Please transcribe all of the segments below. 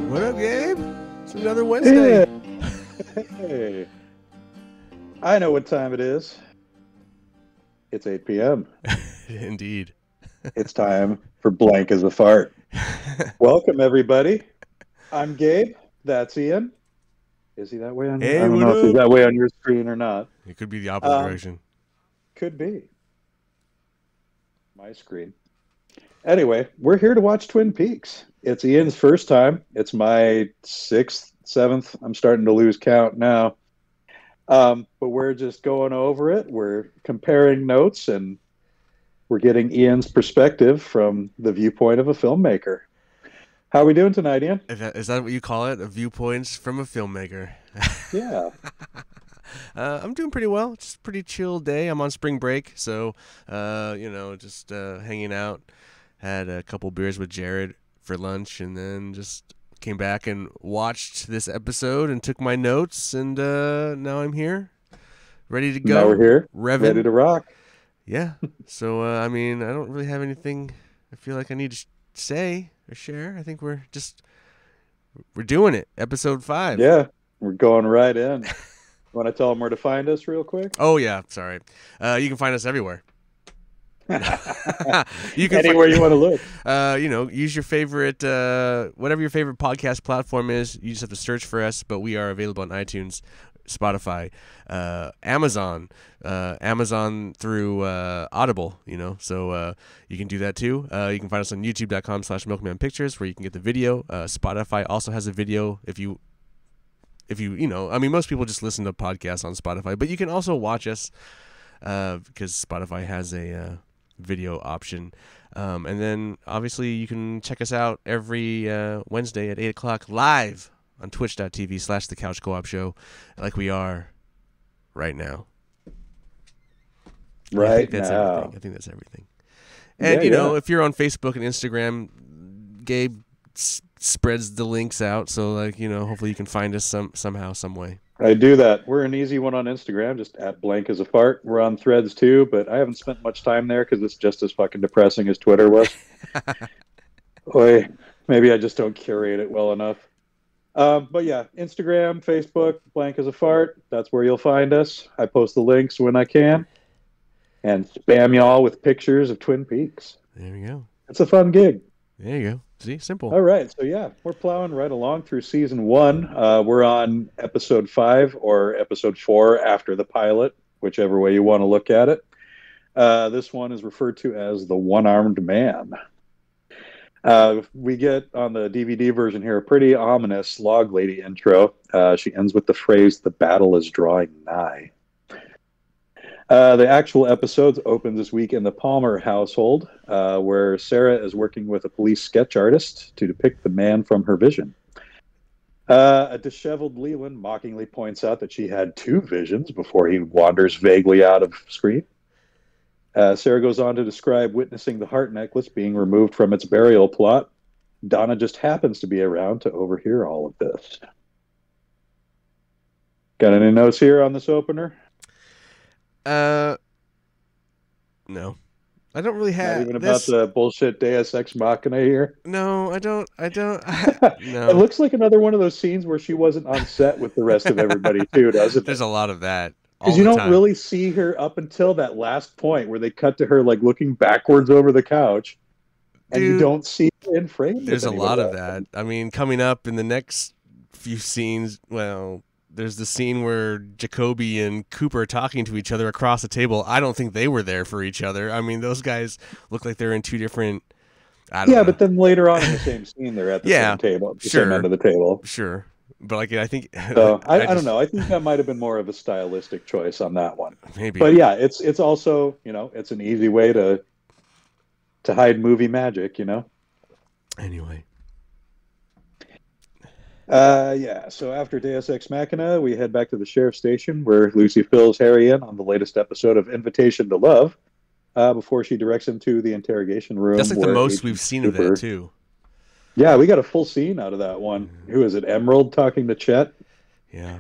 What up, Gabe? It's another Wednesday. Hey. I know what time it is. It's 8 p.m. Indeed. It's time for Blank as a Fart. Welcome, everybody. I'm Gabe. That's Ian. Is he that way on Hey, I don't what know if he's up? that way on your screen or not. It could be the opposite direction. Could be. My screen. Anyway, we're here to watch Twin Peaks. It's Ian's first time. It's my 6th, 7th. I'm starting to lose count now. But we're just going over it. We're comparing notes, and we're getting Ian's perspective from the viewpoint of a filmmaker. How are we doing tonight, Ian? Is that what you call it? A viewpoints from a filmmaker? Yeah. I'm doing pretty well. It's a pretty chill day. I'm on spring break, so just hanging out. Had a couple beers with Jared for lunch, and then just came back and watched this episode and took my notes, and now I'm here, ready to go. Now we're here, revving. ready to rock. Yeah. So, I don't really have anything I feel like I need to say or share. I think we're doing it. Episode 5. Yeah, we're going right in. Want to tell them where to find us real quick? Oh, yeah. Sorry. You can find us everywhere. You can anywhere you want to look. Use your favorite, whatever your favorite podcast platform is. You just have to search for us, but we are available on iTunes, Spotify, Amazon through Audible, so you can do that too. You can find us on youtube.com/milkmanpictures, where you can get the video. Spotify also has a video if you most people just listen to podcasts on Spotify, but you can also watch us because Spotify has a video option. And then obviously you can check us out every Wednesday at 8 o'clock live on twitch.tv/The Couch Co-op Show, like we are right now. I think that's everything. And, if you're on Facebook and Instagram, Gabe spreads the links out. So, hopefully you can find us somehow, some way. I do that. We're an easy one on Instagram, just at Blank as a Fart. We're on Threads too, but I haven't spent much time there because it's just as fucking depressing as Twitter was. Boy, maybe I just don't curate it well enough. But yeah, Instagram, Facebook, Blank as a Fart. That's where you'll find us. I post the links when I can, and spam y'all with pictures of Twin Peaks. There you go. It's a fun gig. There you go. See, simple. All right, so yeah, we're plowing right along through season 1. We're on episode 5 or episode 4 after the pilot, whichever way you want to look at it. This one is referred to as The One-Armed Man. We get on the DVD version here a pretty ominous log lady intro. She ends with the phrase, "The battle is drawing nigh." The actual episodes open this week in the Palmer household, where Sarah is working with a police sketch artist to depict the man from her vision. A disheveled Leland mockingly points out that she had 2 visions before he wanders vaguely out of screen. Sarah goes on to describe witnessing the heart necklace being removed from its burial plot. Donna just happens to be around to overhear all of this. Got any notes here on this opener? No. I don't really have. Not even about the bullshit Deus Ex Machina here? No, I don't. No. It looks like another one of those scenes where she wasn't on set with the rest of everybody, too, doesn't it? There's a lot of that. Because you don't really see her up until that last point where they cut to her like looking backwards over the couch. And you don't see her in frame. There's a lot of that. I mean, coming up in the next few scenes, well, there's the scene where Jacoby and Cooper are talking to each other across the table. I don't think they were there for each other. I mean, those guys look like they're in 2 different I don't Yeah, know. but then later on in the same scene, they're at the Yeah, same table, the same end sure, of the table. sure. But like, I think So I I don't just know. I think that might have been more of a stylistic choice on that one. maybe But yeah, it's also, it's an easy way to hide movie magic, anyway. Yeah. So after Deus Ex Machina, we head back to the sheriff's station where Lucy fills Harry in on the latest episode of Invitation to Love, before she directs him to the interrogation That's room like the where most we've Agent seen of that Cooper. too. Yeah, we got a full scene out of that one. Who is it? Emerald talking to Chet. Yeah,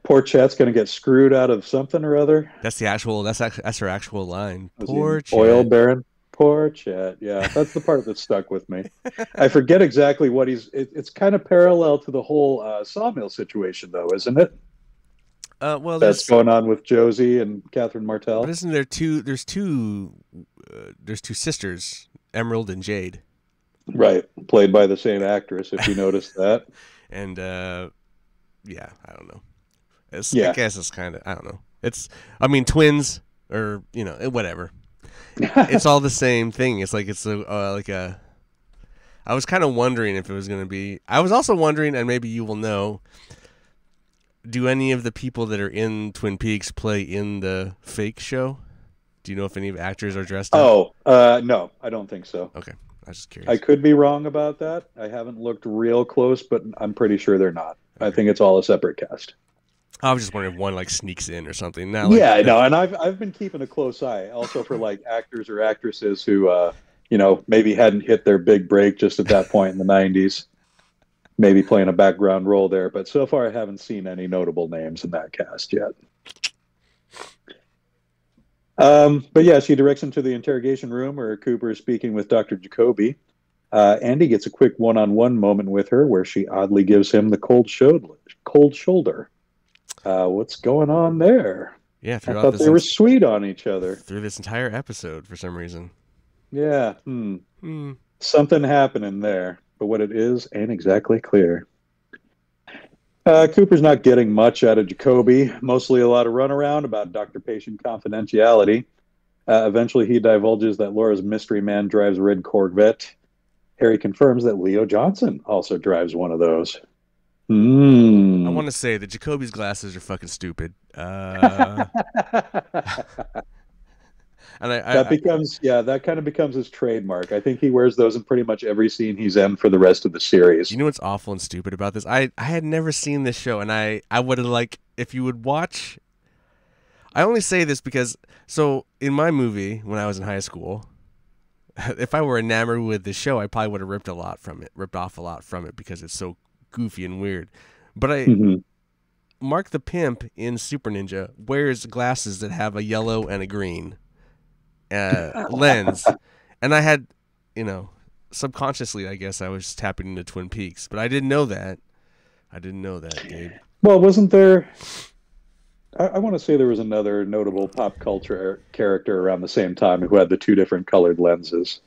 Poor Chet's going to get screwed out of something or other. that's the actual. That's her actual line. Was he an Poor oil Chet. baron? Poor Chet. Yeah, that's the part that stuck with me. I forget exactly what it's kind of parallel to the whole sawmill situation, though, isn't it? Well, That's there's going on with Josie and Catherine but Martell. isn't there two? There's two sisters, Emerald and Jade, Right. Played by the same actress, if you noticed that. and yeah, I don't know. I Yeah. guess it's kind of I don't know. I mean twins or whatever. It's all the same thing. It's like it's like a. I was kind of wondering if it was going to be. I was also wondering, and maybe you will know. Do any of the people that are in Twin Peaks play in the fake show? Do you know if any of the actors are dressed up? Oh, no, I don't think so. Okay, I was just curious. I could be wrong about that. I haven't looked real close, but I'm pretty sure they're not. I think it's all a separate cast. I was just wondering if one like sneaks in or something. Yeah, I know, and I've been keeping a close eye also for like actors or actresses who maybe hadn't hit their big break just at that point in the 90s, maybe playing a background role there, but so far I haven't seen any notable names in that cast yet. But yeah, she directs him to the interrogation room where Cooper is speaking with Dr. Jacoby. Andy gets a quick one-on-one moment with her where she oddly gives him the cold shoulder. What's going on there? Yeah, I thought they were sweet on each other. Through this entire episode for some reason. Yeah. Something happening there, but what it is ain't exactly clear. Cooper's not getting much out of Jacoby, mostly a lot of runaround about doctor-patient confidentiality. Eventually, he divulges that Laura's mystery man drives a red Corvette. Harry confirms that Leo Johnson also drives one of those. I want to say that Jacoby's glasses are fucking stupid. And that kind of becomes his trademark. I think he wears those in pretty much every scene he's in for the rest of the series. You know what's awful and stupid about this? I had never seen this show, and I would have if you would watch. I only say this because in my movie when I was in high school, if I were enamored with this show, I probably would have ripped off a lot from it because it's so goofy and weird. But Mark the Pimp in Super Ninja wears glasses that have a yellow and a green lens, and I had, subconsciously, I guess I was tapping into Twin Peaks, but I didn't know that. Gabe. Well, wasn't there? I want to say there was another notable pop culture character around the same time who had the two different colored lenses.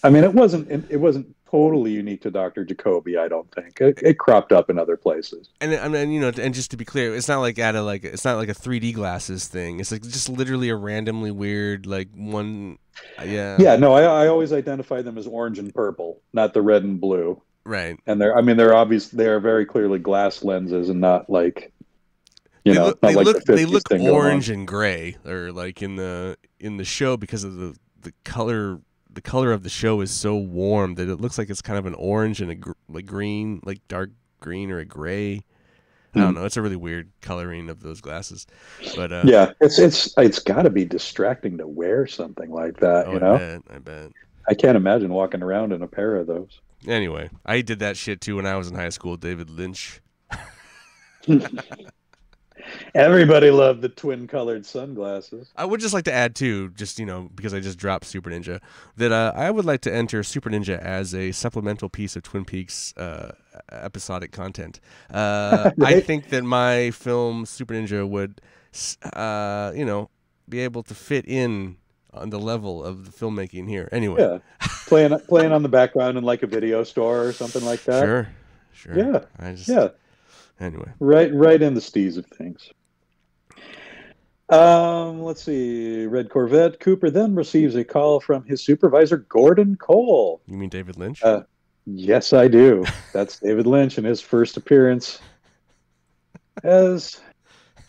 I mean, it wasn't totally unique to Dr. Jacoby, I don't think. It cropped up in other places. And and just to be clear, it's not like it's not like a 3D glasses thing. It's like just literally a randomly weird one. Yeah. Yeah. No, I always identify them as orange and purple, not the red and blue. Right. And they are very clearly glass lenses and not like. They look orange and gray, or like in the show because of the color. The color of the show is so warm that it looks like it's kind of an orange and a green, like dark green or a gray. I don't know. It's a really weird coloring of those glasses, but yeah, it's got to be distracting to wear something like that. I bet. I can't imagine walking around in a pair of those. Anyway, I did that shit too when I was in high school. David Lynch. Everybody loved the twin-colored sunglasses. I would just like to add too, just because I just dropped Super Ninja, that I would like to enter Super Ninja as a supplemental piece of Twin Peaks episodic content. Right? I think that my film Super Ninja would, be able to fit in on the level of the filmmaking here. Anyway, yeah, playing on the background in like a video store or something like that. Sure. Yeah, Anyway, right in the steez of things. Let's see. Red Corvette. Cooper then receives a call from his supervisor, Gordon Cole. You mean David Lynch? Yes, I do. That's David Lynch in his first appearance as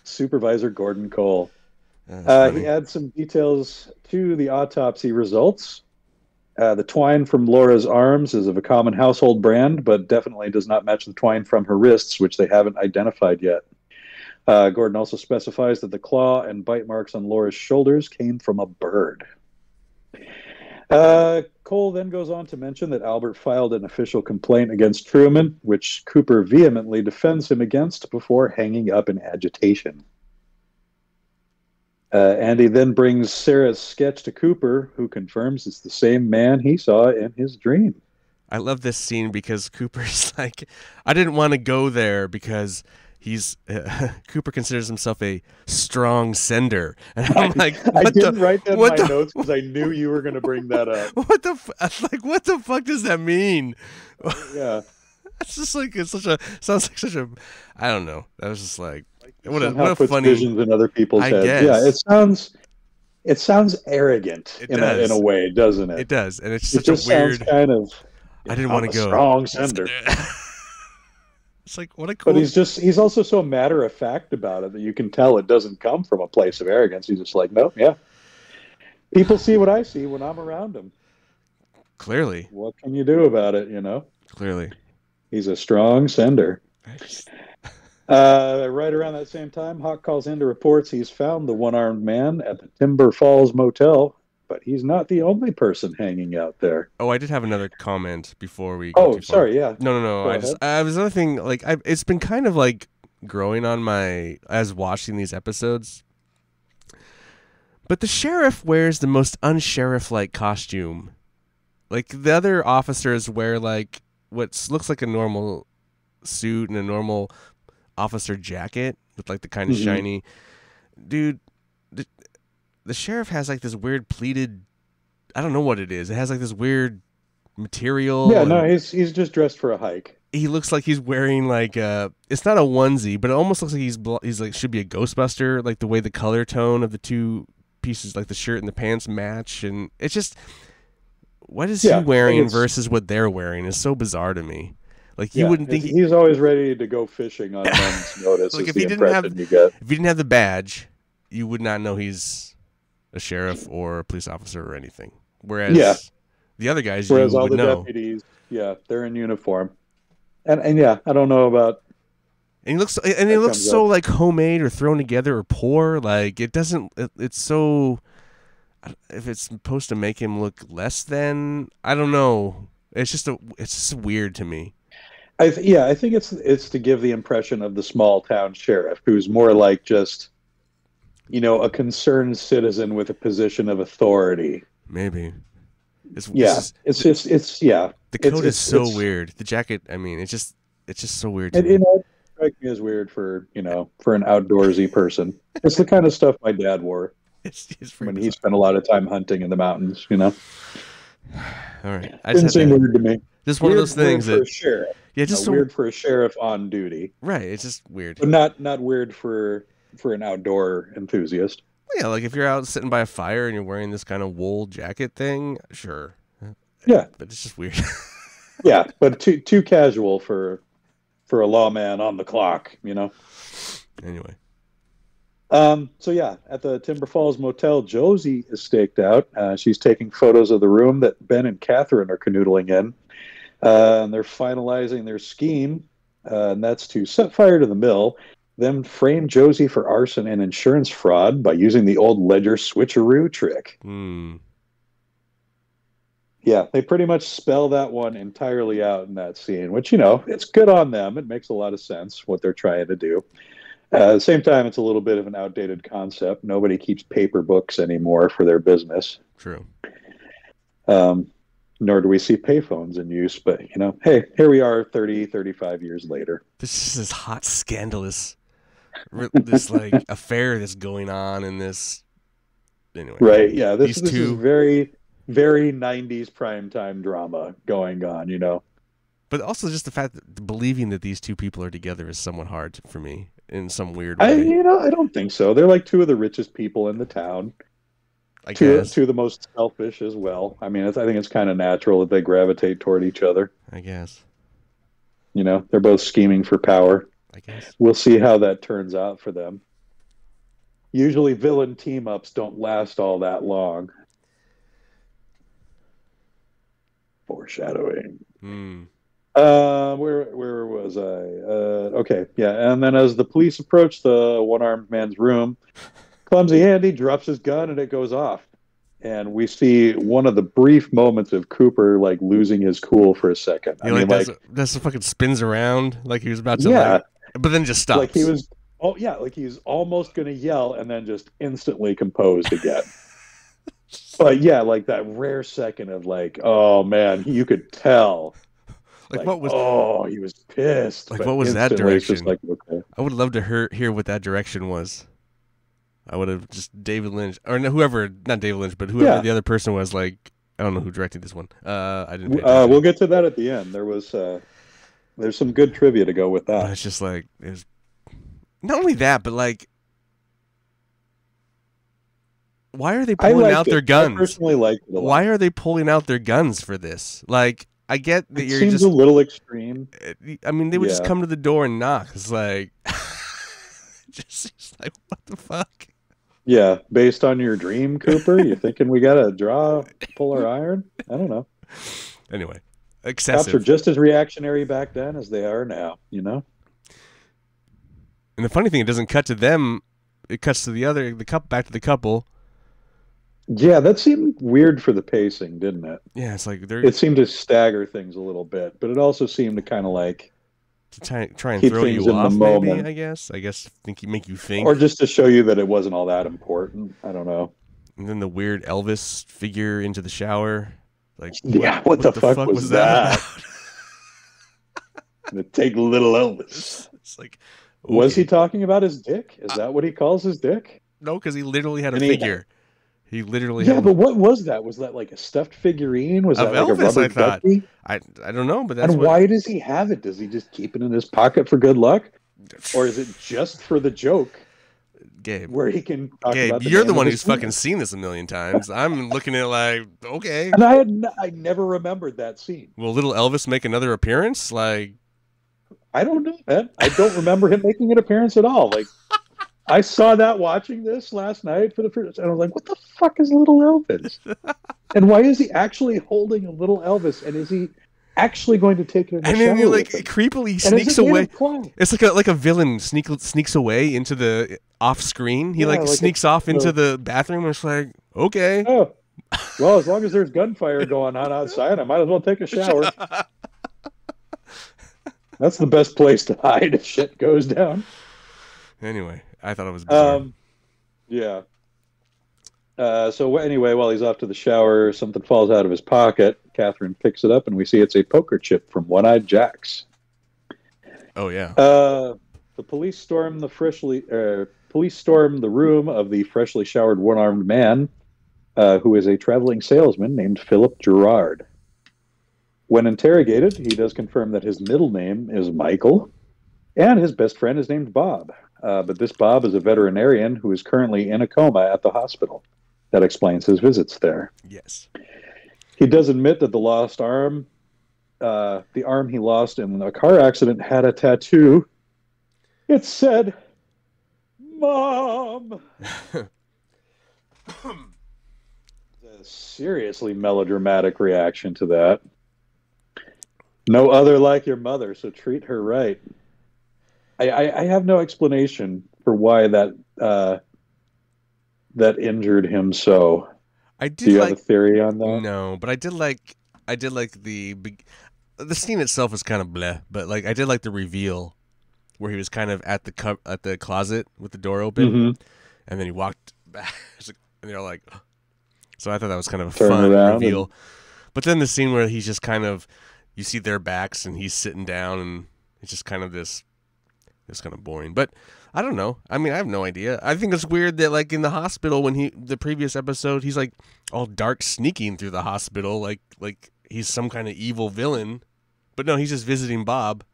Supervisor Gordon Cole. That's funny. He adds some details to the autopsy results. The twine from Laura's arms is of a common household brand, but definitely does not match the twine from her wrists, which they haven't identified yet. Gordon also specifies that the claw and bite marks on Laura's shoulders came from a bird. Cole then goes on to mention that Albert filed an official complaint against Truman, which Cooper vehemently defends him against before hanging up in agitation. Andy then brings Sarah's sketch to Cooper, who confirms it's the same man he saw in his dream. I love this scene because Cooper's like, I didn't want to go there because he's Cooper considers himself a strong sender, and I'm like, I didn't write that in my notes because I knew you were going to bring that up. What the fuck does that mean? Yeah, it's just like sounds like such a, I don't know. That was just like what a puts funny visions in other people's heads. Guess. Yeah, it sounds arrogant in a way, doesn't it? It does, and it's such a weird kind of. I didn't want to go. Strong sender. It's like what a cool. But he's also so matter of fact about it that you can tell it doesn't come from a place of arrogance. He's just like, no, yeah. People see what I see when I'm around them. Clearly. What can you do about it, Clearly. He's a strong sender. Right around that same time, Hawk calls in to reports he's found the one-armed man at the Timber Falls Motel, but he's not the only person hanging out there. Oh, I did have another comment before we go too far. Sorry, yeah. No. I was another thing, like, it's been kind of like growing on my, as watching these episodes. But the sheriff wears the most unsheriff-like costume. Like, the other officers wear, like, what looks like a normal suit and a normal officer jacket with, like, the kind of shiny. Dude, the sheriff has, like, this weird pleated, I don't know what it is. It has, like, this weird material. Yeah, no, he's just dressed for a hike. He looks like he's wearing, like, it's not a onesie, but it almost looks like he's like, should be a Ghostbuster, like, the way the color tone of the two pieces, like the shirt and the pants match, and it's just, what is he wearing versus what they're wearing is so bizarre to me. Like, you wouldn't think he's always ready to go fishing on a moment's notice. Like, if he didn't have the badge, you would not know he's a sheriff or a police officer or anything. Whereas the other guys, you all would the know. Deputies, they're in uniform, and yeah, I don't know about. And he looks so like homemade or thrown together or poor. Like, it doesn't. It's so. If it's supposed to make him look less than, I don't know. It's just weird to me. I think it's to give the impression of the small town sheriff, who's more like just, a concerned citizen with a position of authority. Maybe. The coat is so weird. The jacket, I mean, it's just so weird to me. It strikes me as weird for an outdoorsy person. It's the kind of stuff my dad wore when he spent a lot of time hunting in the mountains. All right, didn't seem weird to me. Just one of those things that. Sheriff. Yeah, just weird for a sheriff on duty. Right, it's just weird. But not weird for an outdoor enthusiast. Yeah, like if you're out sitting by a fire and you're wearing this kind of wool jacket thing, sure. Yeah, but it's just weird. Yeah, but too casual for a lawman on the clock, Anyway. So yeah, at the Timber Falls Motel, Josie is staked out. She's taking photos of the room that Ben and Catherine are canoodling in. And they're finalizing their scheme, and that's to set fire to the mill, then frame Josie for arson and insurance fraud by using the old ledger switcheroo trick. Yeah, they pretty much spell that one entirely out in that scene, which, it's good on them. It makes a lot of sense what they're trying to do. At the same time, it's a little bit of an outdated concept. Nobody keeps paper books anymore for their business. True. Nor do we see payphones in use, but, hey, here we are 30, 35 years later. This is this hot, scandalous, this, like, affair that's going on in this, anyway. Right, yeah, this is very, very 90s primetime drama going on, But also just the fact that believing that these two people are together is somewhat hard for me. in some weird I way. I don't think so. They're like two of the richest people in the town. I Two guess. two of the most selfish as well. I mean, I think it's kind of natural that they gravitate toward each other. I guess. They're both scheming for power. I guess. We'll see how that turns out for them. Usually, villain team ups don't last all that long. Foreshadowing. Hmm. Where was I? Okay, yeah. And then as the police approach the one-armed man's room, Clumsy Andy drops his gun and it goes off. And we see one of the brief moments of Cooper like losing his cool for a second. He like does fucking spins around like he was about to yeah, but then just stops. like he was. Oh yeah, like he's almost gonna yell and then just instantly composed again. But yeah, like that rare second of like, oh man, you could tell. Like what was? Oh, he was pissed. Like but what was that instantly it's direction? just like, okay. I would love to hear what that direction was. I would have just David Lynch or no, whoever, not David Lynch, but whoever the other person was. Like I don't know who directed this one. I didn't. Pay attention. We'll get to that at the end. There's some good trivia to go with that. But it's just like it's not only that, but like, why are they pulling out their guns? I personally liked it a lot. Why are they pulling out their guns for this? Like, I get that you're seems just a little extreme. I mean, they would just come to the door and knock. It's like, just like what the fuck? Yeah, based on your dream, Cooper, you thinking we gotta pull our iron? I don't know. Anyway, excessive. Cops are just as reactionary back then as they are now. And the funny thing, it doesn't cut to them. It cuts to back to the couple. Yeah, that seemed weird for the pacing, didn't it? Yeah, it's like it seemed to stagger things a little bit, but it also seemed to kind of like to try and keep throw things you in off. The maybe moment. I guess make you think, or just to show you that it wasn't all that important. I don't know. And then the weird Elvis figure into the shower. Like, what the fuck was that? Take little Elvis. It's like, okay. Was he talking about his dick? Is that what he calls his dick? No, because he literally had a figure. He literally had. Yeah, but what was that? Was that like a stuffed figurine? Was that like Elvis, a rubber I thought. ducky? I don't know, but that's why does he have it? Does he just keep it in his pocket for good luck, or is it just for the joke? Gabe, where he can talk Gabe, about the you're the one who's fucking seen this a million times. I'm looking at it like, okay. And I never remembered that scene. Will little Elvis make another appearance? Like, I don't know, man. I don't remember him making an appearance at all. Like, I saw that watching this last night for the first, and I was like, what the fuck is little Elvis? And why is he actually holding a little Elvis? And is he actually going to take it in the shower? And then he like creepily sneaks away. It's like a villain sneaks away into the off screen. He sneaks off into the bathroom and it's like, okay. Oh, well, as long as there's gunfire going on outside, I might as well take a shower. That's the best place to hide if shit goes down. Anyway, I thought it was bizarre. Yeah. So anyway, while he's off to the shower, something falls out of his pocket. Catherine picks it up, and we see it's a poker chip from One-Eyed Jacks. Oh yeah. The police storm the room of the freshly showered one-armed man, who is a traveling salesman named Philip Gerard. When interrogated, he does confirm that his middle name is Michael, and his best friend is named Bob. But this Bob is a veterinarian who is currently in a coma at the hospital. That explains his visits there. Yes. He does admit that the lost arm, the arm he lost in a car accident, had a tattoo. It said, "Mom." A seriously melodramatic reaction to that. No other like your mother, so treat her right. I have no explanation for why that injured him so. Do you have a theory on that? No, but I did like the scene itself was kind of bleh, but like I did like the reveal where he was kind of at the closet with the door open, and then he walked back, and they're like, so I thought that was kind of a fun reveal. But then the scene where he's just kind of, you see their backs and he's sitting down, and it's just kind of this. It's kind of boring, but I don't know. I mean, I have no idea. I think it's weird that like in the hospital when the previous episode, he's like all dark sneaking through the hospital like he's some kind of evil villain. But no, he's just visiting Bob.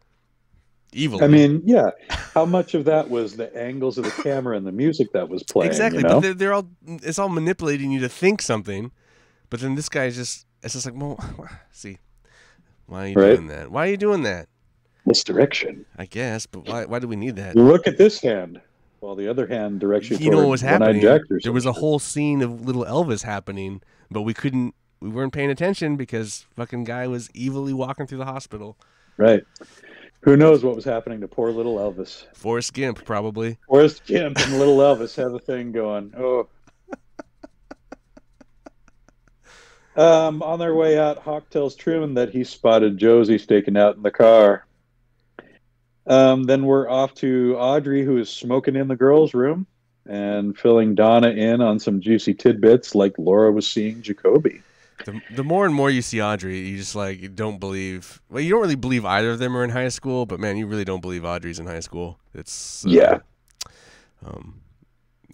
Evil. I mean, yeah. How much of that was the angles of the camera and the music that was playing? You Exactly, but know, they're all it's all manipulating you to think something. But then this guy is just it's just like, well, see, why are you right? doing that? Why are you doing that? Misdirection. I guess, but why do we need that? Look at this hand, while the other hand directs you You know what toward was one-eyed happening? Jack or There some was a shit. whole scene of little Elvis happening, but we weren't paying attention because fucking guy was evilly walking through the hospital. Right. Who knows what was happening to poor little Elvis? Forrest Gimp, probably. Forrest Gimp and little Elvis have a thing going. Oh. On their way out, Hawk tells Truman that he spotted Josie staking out in the car. Then we're off to Audrey, who is smoking in the girls' room and filling Donna in on some juicy tidbits like Laura was seeing Jacoby. The more and more you see Audrey, you just like you don't believe. Well, you don't really believe either of them are in high school, but man, you really don't believe Audrey's in high school. It's Yeah. Um.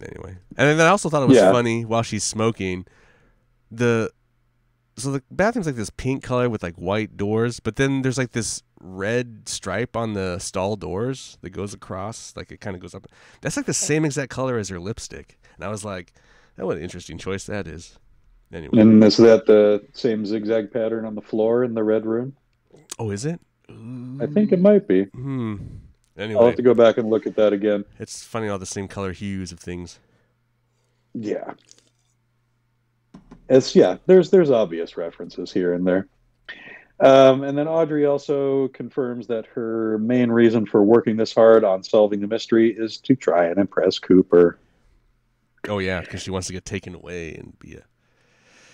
Anyway, and then I also thought it was Yeah. funny while she's smoking. The bathroom's like this pink color with like white doors, but then there's like this red stripe on the stall doors that goes across, like it kind of goes up. That's like the same exact color as her lipstick, and I was like, "Oh, what an interesting choice that is." Anyway, And is that the same zigzag pattern on the floor in the red room? oh, is it? I think it might be. Anyway, I'll have to go back and look at that again. it's funny all the same color hues of things. Yeah. There's obvious references here and there. And then Audrey also confirms that her main reason for working this hard on solving the mystery is to try and impress Cooper. Oh yeah, because she wants to get taken away and be a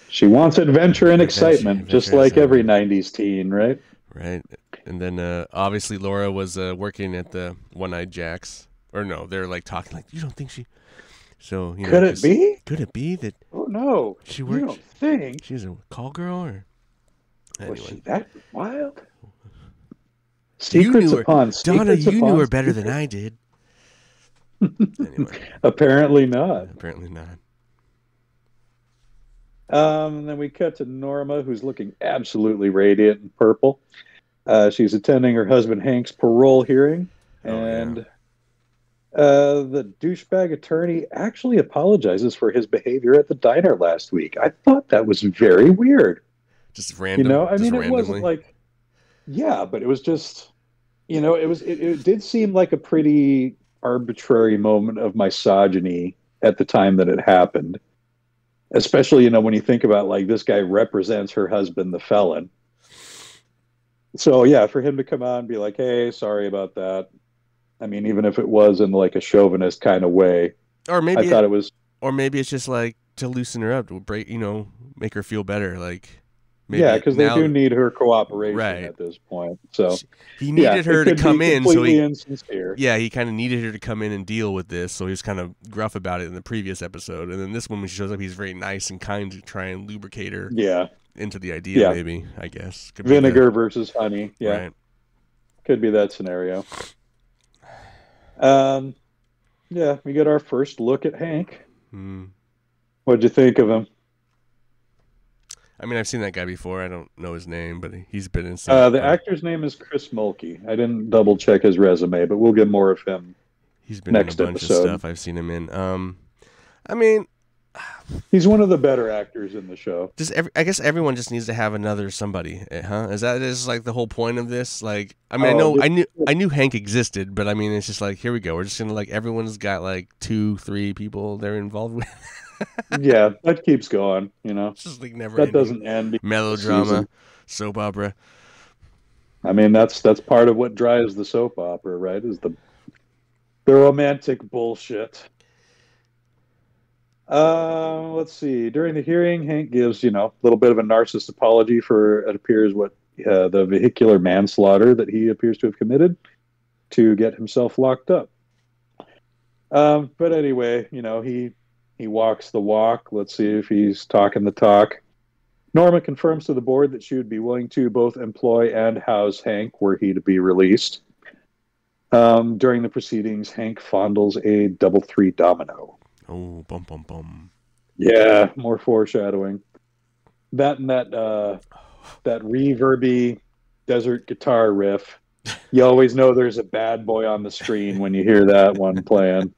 She wants adventure and Adventure, excitement, just adventure, like every excitement. 90s teen, right? right. And then obviously Laura was working at the One-Eyed Jacks, or no, they're like talking like, you don't think she? So you know, Could it be? Could it be that Oh, no. she You worked? don't think? She's a call girl, or Was anyway? she that wild? You Secrets knew her, upon Donna. secrets You knew upon her better than secrets. I did. Anyway, Apparently not. apparently not. And then we cut to Norma, who's looking absolutely radiant in purple. She's attending her husband Hank's parole hearing, and the douchebag attorney actually apologizes for his behavior at the diner last week. I thought that was very weird. Just random. I just mean, it randomly. wasn't like, yeah, but it was just, it did seem like a pretty arbitrary moment of misogyny at the time that it happened. Especially, when you think about like this guy represents her husband, the felon. So yeah, for him to come out and be like, "Hey, sorry about that." I mean, even if it was in like a chauvinist kind of way, Or I maybe thought it was. or maybe it's just like to loosen her up, to break, make her feel better. Like maybe Yeah, because they now, do need her cooperation right. at this point. So He needed her to come in, so completely he insincere. he kind of needed her to come in and deal with this. So he was kind of gruff about it in the previous episode, and then this one when she shows up, he's very nice and kind to try and lubricate her Yeah, into the idea. Yeah. Maybe I guess could be vinegar versus honey. the, Yeah, right. could be that scenario. Yeah, we get our first look at Hank. What'd you think of him? I mean, I've seen that guy before. I don't know his name, but he's been in some. The actor's name is Chris Mulkey. I didn't double check his resume, but we'll get more of him. He's been next in a bunch episode. of stuff I've seen him in. I mean, He's one of the better actors in the show. I guess everyone just needs to have another somebody, huh? Is like the whole point of this? Like, I mean, I knew Hank existed, but I mean, it's just like, here we go. We're just gonna like everyone's got like 2-3 people they're involved with. Yeah, that keeps going. It's just like never. That ending. doesn't end. Melodrama, season. soap opera. I mean, that's part of what drives the soap opera, right? Is the romantic bullshit. Let's see. During the hearing, Hank gives, a little bit of a narcissist apology for, it appears, what the vehicular manslaughter that he appears to have committed to get himself locked up. But anyway, he walks the walk. Let's see if he's talking the talk. Norma confirms to the board that she would be willing to both employ and house Hank were he to be released. During the proceedings, Hank fondles a double 3 domino. Oh, bum bum bum. Yeah, more foreshadowing. That and that reverby desert guitar riff You always know there's a bad boy on the screen when you hear that one playing.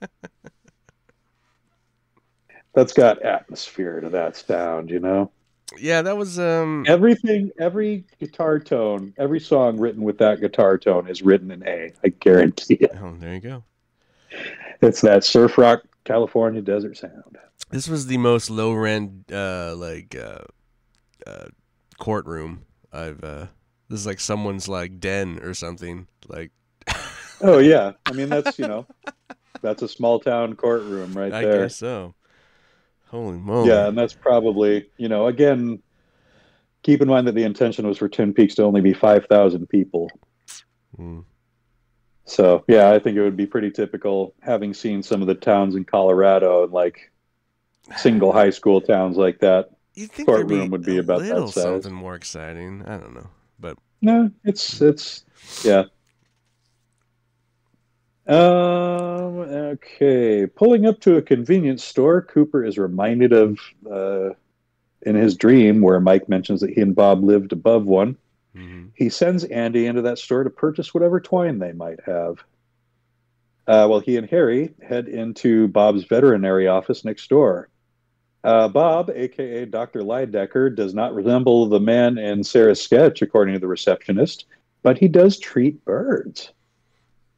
That's got atmosphere to that sound, you know? Yeah, that was Everything, every guitar tone, every song written with that guitar tone is written in A. I guarantee it. oh, there you go. It's that surf rock California desert sound. This was the most low rent courtroom I've this is like someone's like den or something. Like Oh yeah, I mean that's a small town courtroom right I there. guess so. Holy Yeah, moly. and that's probably again, keep in mind that the intention was for Twin Peaks to only be 5,000 people. Mm. So yeah, I think it would be pretty typical, having seen some of the towns in Colorado and like single high school towns like that. You'd think there'd Courtroom be would a be about that little size. something more exciting. I don't know. But No, it's yeah. Okay. Pulling up to a convenience store, Cooper is reminded of in his dream where Mike mentions that he and Bob lived above one. mm-hmm. He sends Andy into that store to purchase whatever twine they might have. Well, he and Harry head into Bob's veterinary office next door. Bob, aka Dr. Lydecker, does not resemble the man in Sarah's sketch, according to the receptionist, but he does treat birds.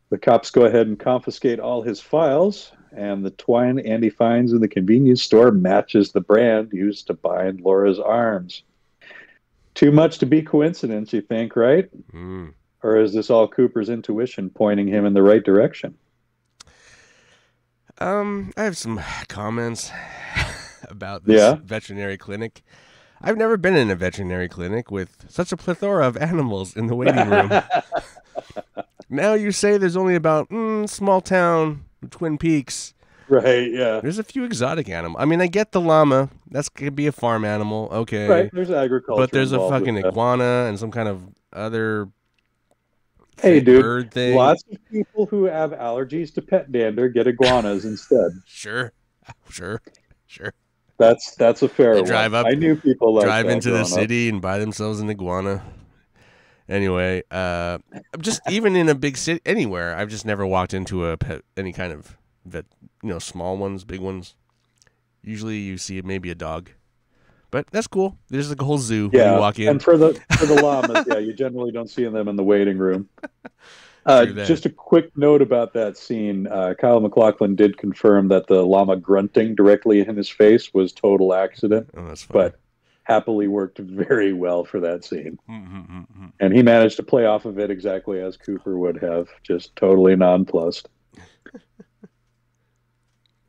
The cops go ahead and confiscate all his files, and the twine Andy finds in the convenience store matches the brand used to bind Laura's arms. Too much to be coincidence, you think, right? Mm. Or is this all Cooper's intuition pointing him in the right direction? I have some comments about this veterinary clinic. I've never been in a veterinary clinic with such a plethora of animals in the waiting room. Now you say there's only about small town Twin Peaks. Right, yeah. There's a few exotic animals. I mean, I get the llama. That's could be a farm animal. Okay. Right, there's agriculture. But there's a involved fucking with that. iguana and some kind of other Hey, dude, bird thing. lots of people who have allergies to pet dander get iguanas instead. Sure. That's a fair They one. drive up, I knew people like drive that into the growing up. city and buy themselves an iguana. Anyway, just even in a big city, anywhere, I've just never walked into a pet, any kind of vet, small ones, big ones. Usually you see maybe a dog, but that's cool. There's like a whole zoo when you walk in. And for the llamas, yeah, you generally don't see them in the waiting room. Just a quick note about that scene. Kyle MacLachlan did confirm that the llama grunting directly in his face was total accident. Oh, that's funny. But happily worked very well for that scene. And he managed to play off of it exactly as Cooper would have, just totally nonplussed.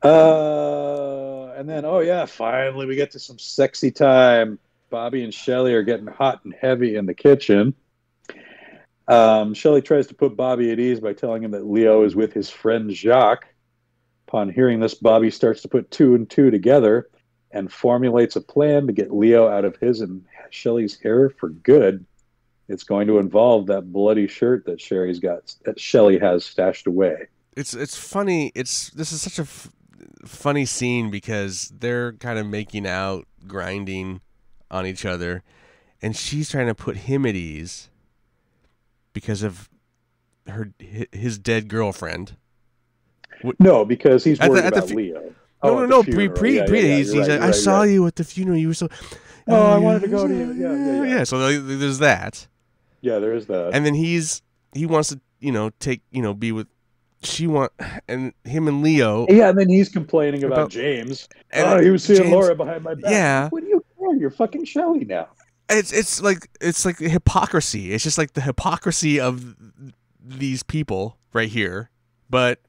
And then, oh yeah, finally we get to some sexy time. Bobby and Shelley are getting hot and heavy in the kitchen. Shelley tries to put Bobby at ease by telling him that Leo is with his friend Jacques. Upon hearing this, Bobby starts to put two and two together and formulates a plan to get Leo out of his and Shelley's hair for good. It's going to involve that bloody shirt that Shelley has stashed away. It's funny. This is such a funny scene because they're kind of making out, grinding on each other, and she's trying to put him at ease because of his dead girlfriend. No, because he's worried about Leo. No. He's like, I saw you at the funeral. You were so. Oh, I wanted to go to you. Yeah. So there's that. Yeah, there is that. And then he wants to, be with. And him and Leo. Yeah, and then he's complaining about James. He was seeing Laura behind my back. Yeah. What do you care? You're fucking Shelley now. It's like hypocrisy. It's just like the hypocrisy of these people right here. But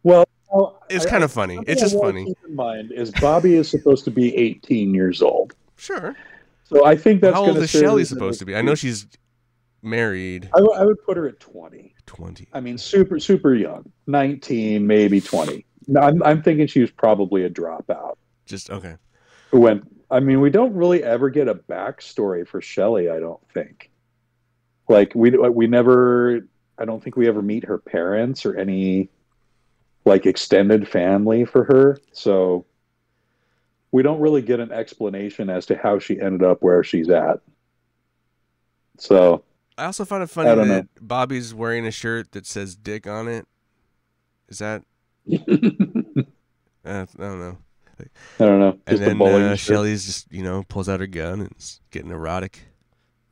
it's kind of funny. It's just funny. Keep in mind is Bobby is supposed to be 18 years old. Sure. So I think that's how old is Shelley supposed to be? I know she's married. I would put her at 20. 20. I mean, super young. 19, maybe 20. I'm thinking she was probably a dropout. Just okay. We don't really ever get a backstory for Shelley, I don't think. Like we never, I don't think we ever meet her parents or any like extended family for her. So we don't really get an explanation as to how she ended up where she's at. So I also found it I funny don't know. that Bobby's wearing a shirt that says "Dick" on it. Is that? I don't know. I don't know. And Just a then bowling shirt. Shelly's just pulls out her gun and is getting erotic.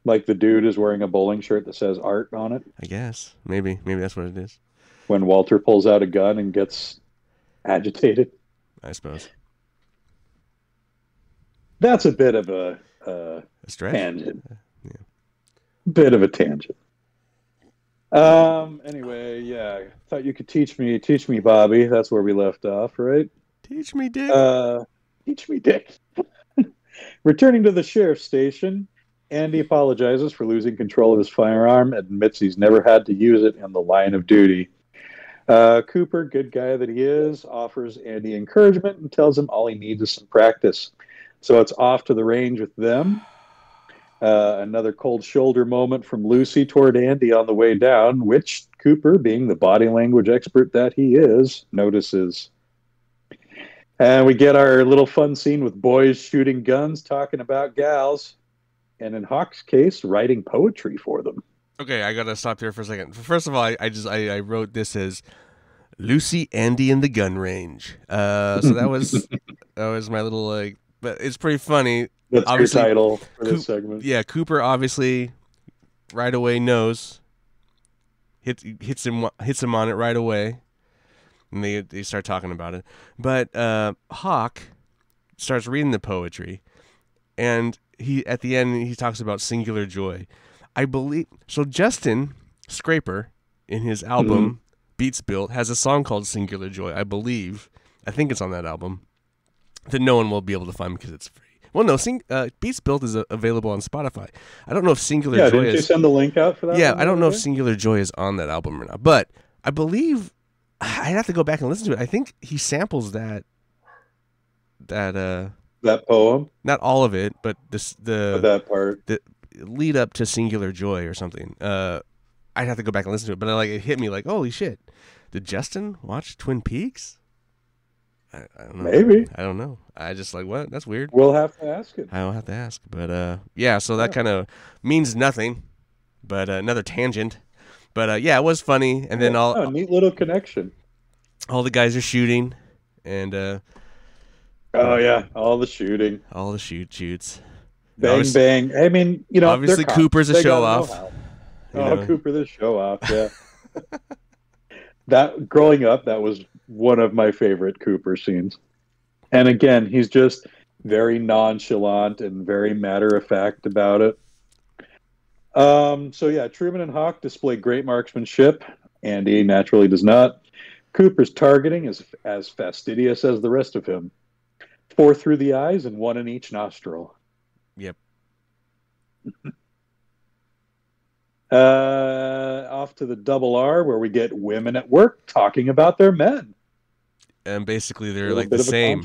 Like the dude is wearing a bowling shirt that says art on it. I guess maybe that's what it is. When Walter pulls out a gun and gets agitated. I suppose. That's a bit of a A stretch. tangent. Yeah. Bit of a tangent. Anyway, yeah. Thought you could teach me, Bobby. That's where we left off, right? Teach me, Dick. Teach me, Dick. Returning to the sheriff's station, Andy apologizes for losing control of his firearm, admits he's never had to use it in the line of duty. Cooper, good guy that he is, offers Andy encouragement and tells him all he needs is some practice. So it's off to the range with them. Another cold shoulder moment from Lucy toward Andy on the way down, which Cooper, being the body language expert that he is, notices. And we get our little fun scene with boys shooting guns, talking about gals, and in Hawk's case, writing poetry for them. Okay, I gotta stop here for a second. First of all, I wrote this as Lucy, Andy, and the gun range. So that was my little but it's pretty funny. That's obviously, your title for this segment. Yeah, Cooper obviously right away knows. Hits him on it right away, and they start talking about it. But Hawk starts reading the poetry, and at the end he talks about singular joy. I believe so. Justin Scraper in his album Beats Built has a song called Singular Joy. I think it's on that album that no one will be able to find because it's free. Well, no, Beats Built is available on Spotify. I don't know if Singular Joy didn't you send the link out for that? Yeah, I don't know if Singular Joy is on that album or not, but I believe I'd have to go back and listen to it. I think he samples that poem, not all of it, but that part, the lead up to Singular Joy or something. I'd have to go back and listen to it, but it hit me like, holy shit! Did Justin watch Twin Peaks? I don't know. Maybe. I don't know. I just what? That's weird. We'll have to ask it. I don't have to ask, but yeah. So that kind of means nothing, but another tangent. But yeah, it was funny, and then a neat little connection. All the guys are shooting, and all the shooting, all the shoots, bang bang. I mean, obviously Cooper's a show off. Cooper the show off. Yeah. That growing up, that was one of my favorite Cooper scenes. And again, he's just very nonchalant and very matter of fact about it. So yeah, Truman and Hawk display great marksmanship. Andy naturally does not. Cooper's targeting is as fastidious as the rest of him. 4 through the eyes and 1 in each nostril. Yep. Off to the Double R, where we get women at work talking about their men. And basically they're like the same.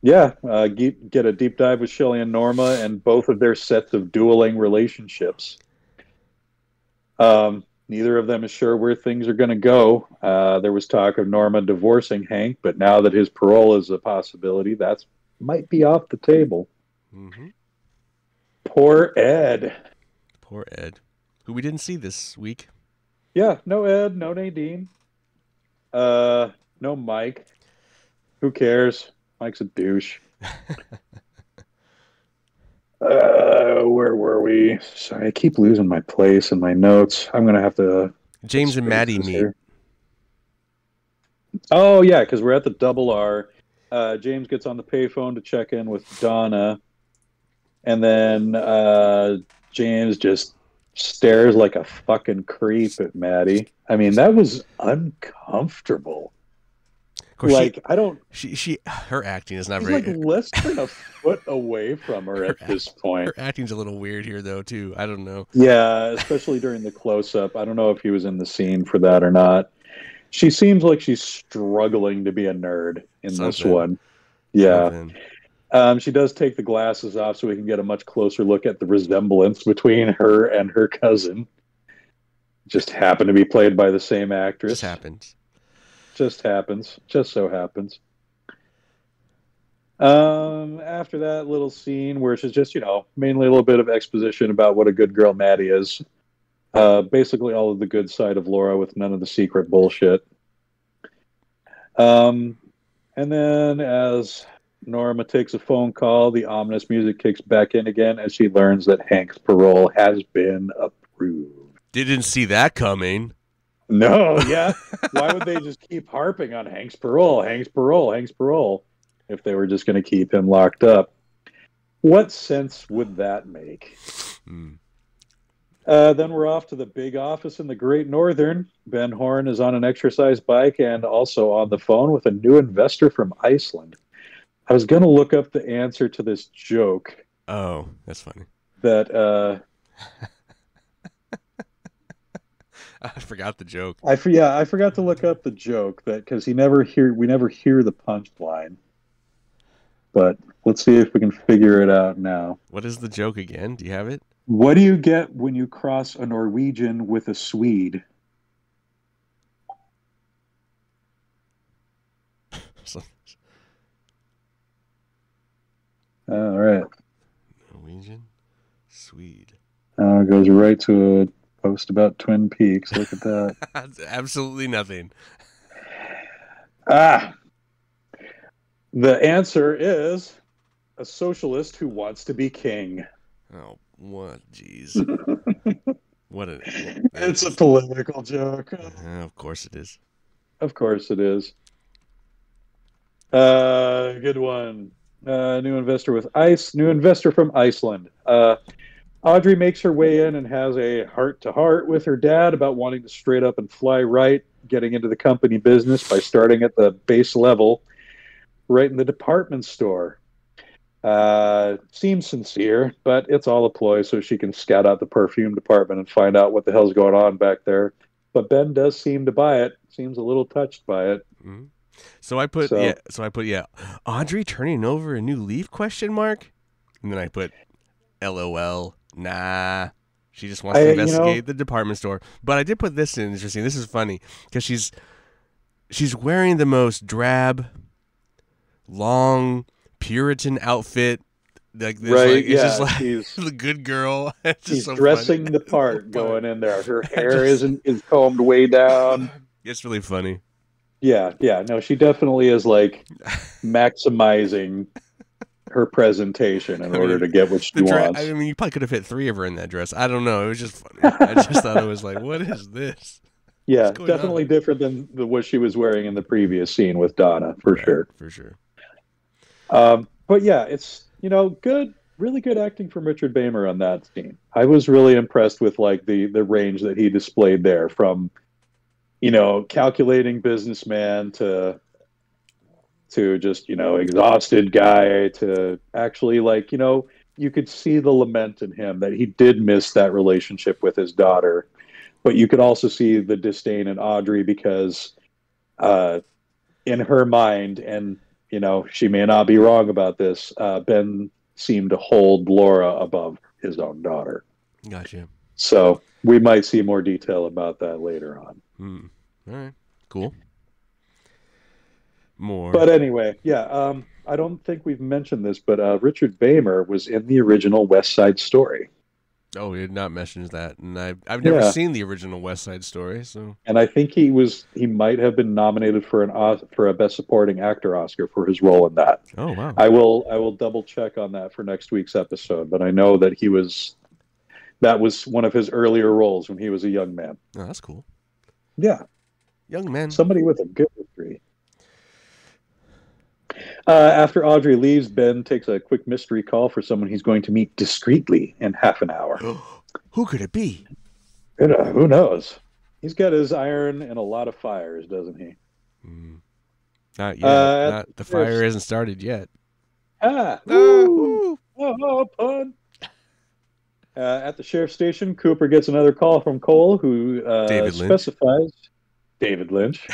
Yeah, get a deep dive with Shelley and Norma and both of their sets of dueling relationships. Neither of them is sure where things are going to go. There was talk of Norma divorcing Hank, but now that his parole is a possibility, that might be off the table. Mm-hmm. Poor Ed. Poor Ed, who we didn't see this week. Yeah, no Ed, no Nadine. No Mike. Who cares? Mike's a douche. Where were we? Sorry, I keep losing my place and my notes. I'm going to have to... James and Maddie meet. Here. Oh, yeah, because we're at the Double R. James gets on the payphone to check in with Donna. And then James just stares like a fucking creep at Maddie. I mean, that was uncomfortable. Of course, like, I don't... her acting is not he's very... like less than a foot away from her at this point. Her acting's a little weird here, though, too. I don't know. Yeah, especially during the close-up. I don't know if he was in the scene for that or not. She seems like she's struggling to be a nerd in this one. Yeah. She does take the glasses off so we can get a much closer look at the resemblance between her and her cousin. Just happened to be played by the same actress. Just happens. Just happens. Just so happens. After that little scene where she's just, mainly a little bit of exposition about what a good girl Maddie is. Basically, all of the good side of Laura with none of the secret bullshit. Um, and then as Norma takes a phone call, the ominous music kicks back in again as she learns that Hank's parole has been approved. Didn't see that coming. No, yeah. Why would they just keep harping on Hank's parole, Hank's parole, Hank's parole, if they were just going to keep him locked up? What sense would that make? Then we're off to the big office in the Great Northern. Ben Horn is on an exercise bike and also on the phone with a new investor from Iceland. I was going to look up the answer to this joke. Oh, that's funny. That I forgot the joke. I forgot to look up the joke that because we never hear the punchline. But let's see if we can figure it out now. What is the joke again? Do you have it? What do you get when you cross a Norwegian with a Swede? All right. Norwegian, Swede. It goes right to a post about Twin Peaks. Look at that. Absolutely nothing. The answer is a socialist who wants to be king. Oh, what? Jeez. What a... It's a political joke. Of course it is. Of course it is. Good one. New investor from Iceland. Audrey makes her way in and has a heart-to-heart with her dad about wanting to straight up and fly right, getting into the company business by starting at the base level, right in the department store. Seems sincere, but it's all a ploy so she can scout out the perfume department and find out what the hell's going on back there. But Ben does seem to buy it. Seems a little touched by it. Mm-hmm. So I put Audrey turning over a new leaf ? And then I put LOL. Nah. She just wants to investigate the department store. But I did put this in interesting. This is funny because she's wearing the most drab, long Puritan outfit. Like this, right, like, it's just like she's the good girl. She's so dressing the part going in there. Her hair is combed way down. It's really funny. Yeah. No, she definitely is like maximizing her presentation in order to get what she wants. I mean, you probably could have fit 3 of her in that dress. I don't know. It was just funny. I just thought it was like, what is this? Yeah, definitely different than what she was wearing in the previous scene with Donna, for sure. For sure. But yeah, it's, good, really good acting from Richard Beymer on that scene. I was really impressed with like the range that he displayed there from, calculating businessman to just, exhausted guy to actually like, you could see the lament in him that he did miss that relationship with his daughter. But you could also see the disdain in Audrey because in her mind, and, she may not be wrong about this, Ben seemed to hold Laura above his own daughter. Gotcha. So we might see more detail about that later on. All right. Cool. More. But anyway, yeah, I don't think we've mentioned this, but Richard Beymer was in the original West Side Story. Oh, we did not mention that, and I've never seen the original West Side Story. So, and I think he might have been nominated for a Best Supporting Actor Oscar for his role in that. Oh wow! I will double check on that for next week's episode, but I know that that was one of his earlier roles when he was a young man. Oh, that's cool. Yeah, young man, somebody with a good history. After Audrey leaves, Ben takes a quick mystery call for someone he's going to meet discreetly in half an hour. Who could it be? Who knows? He's got his iron in a lot of fires, doesn't he? Not yet. The fire isn't started yet. Pun. At the sheriff's station, Cooper gets another call from Cole, who specifies David Lynch.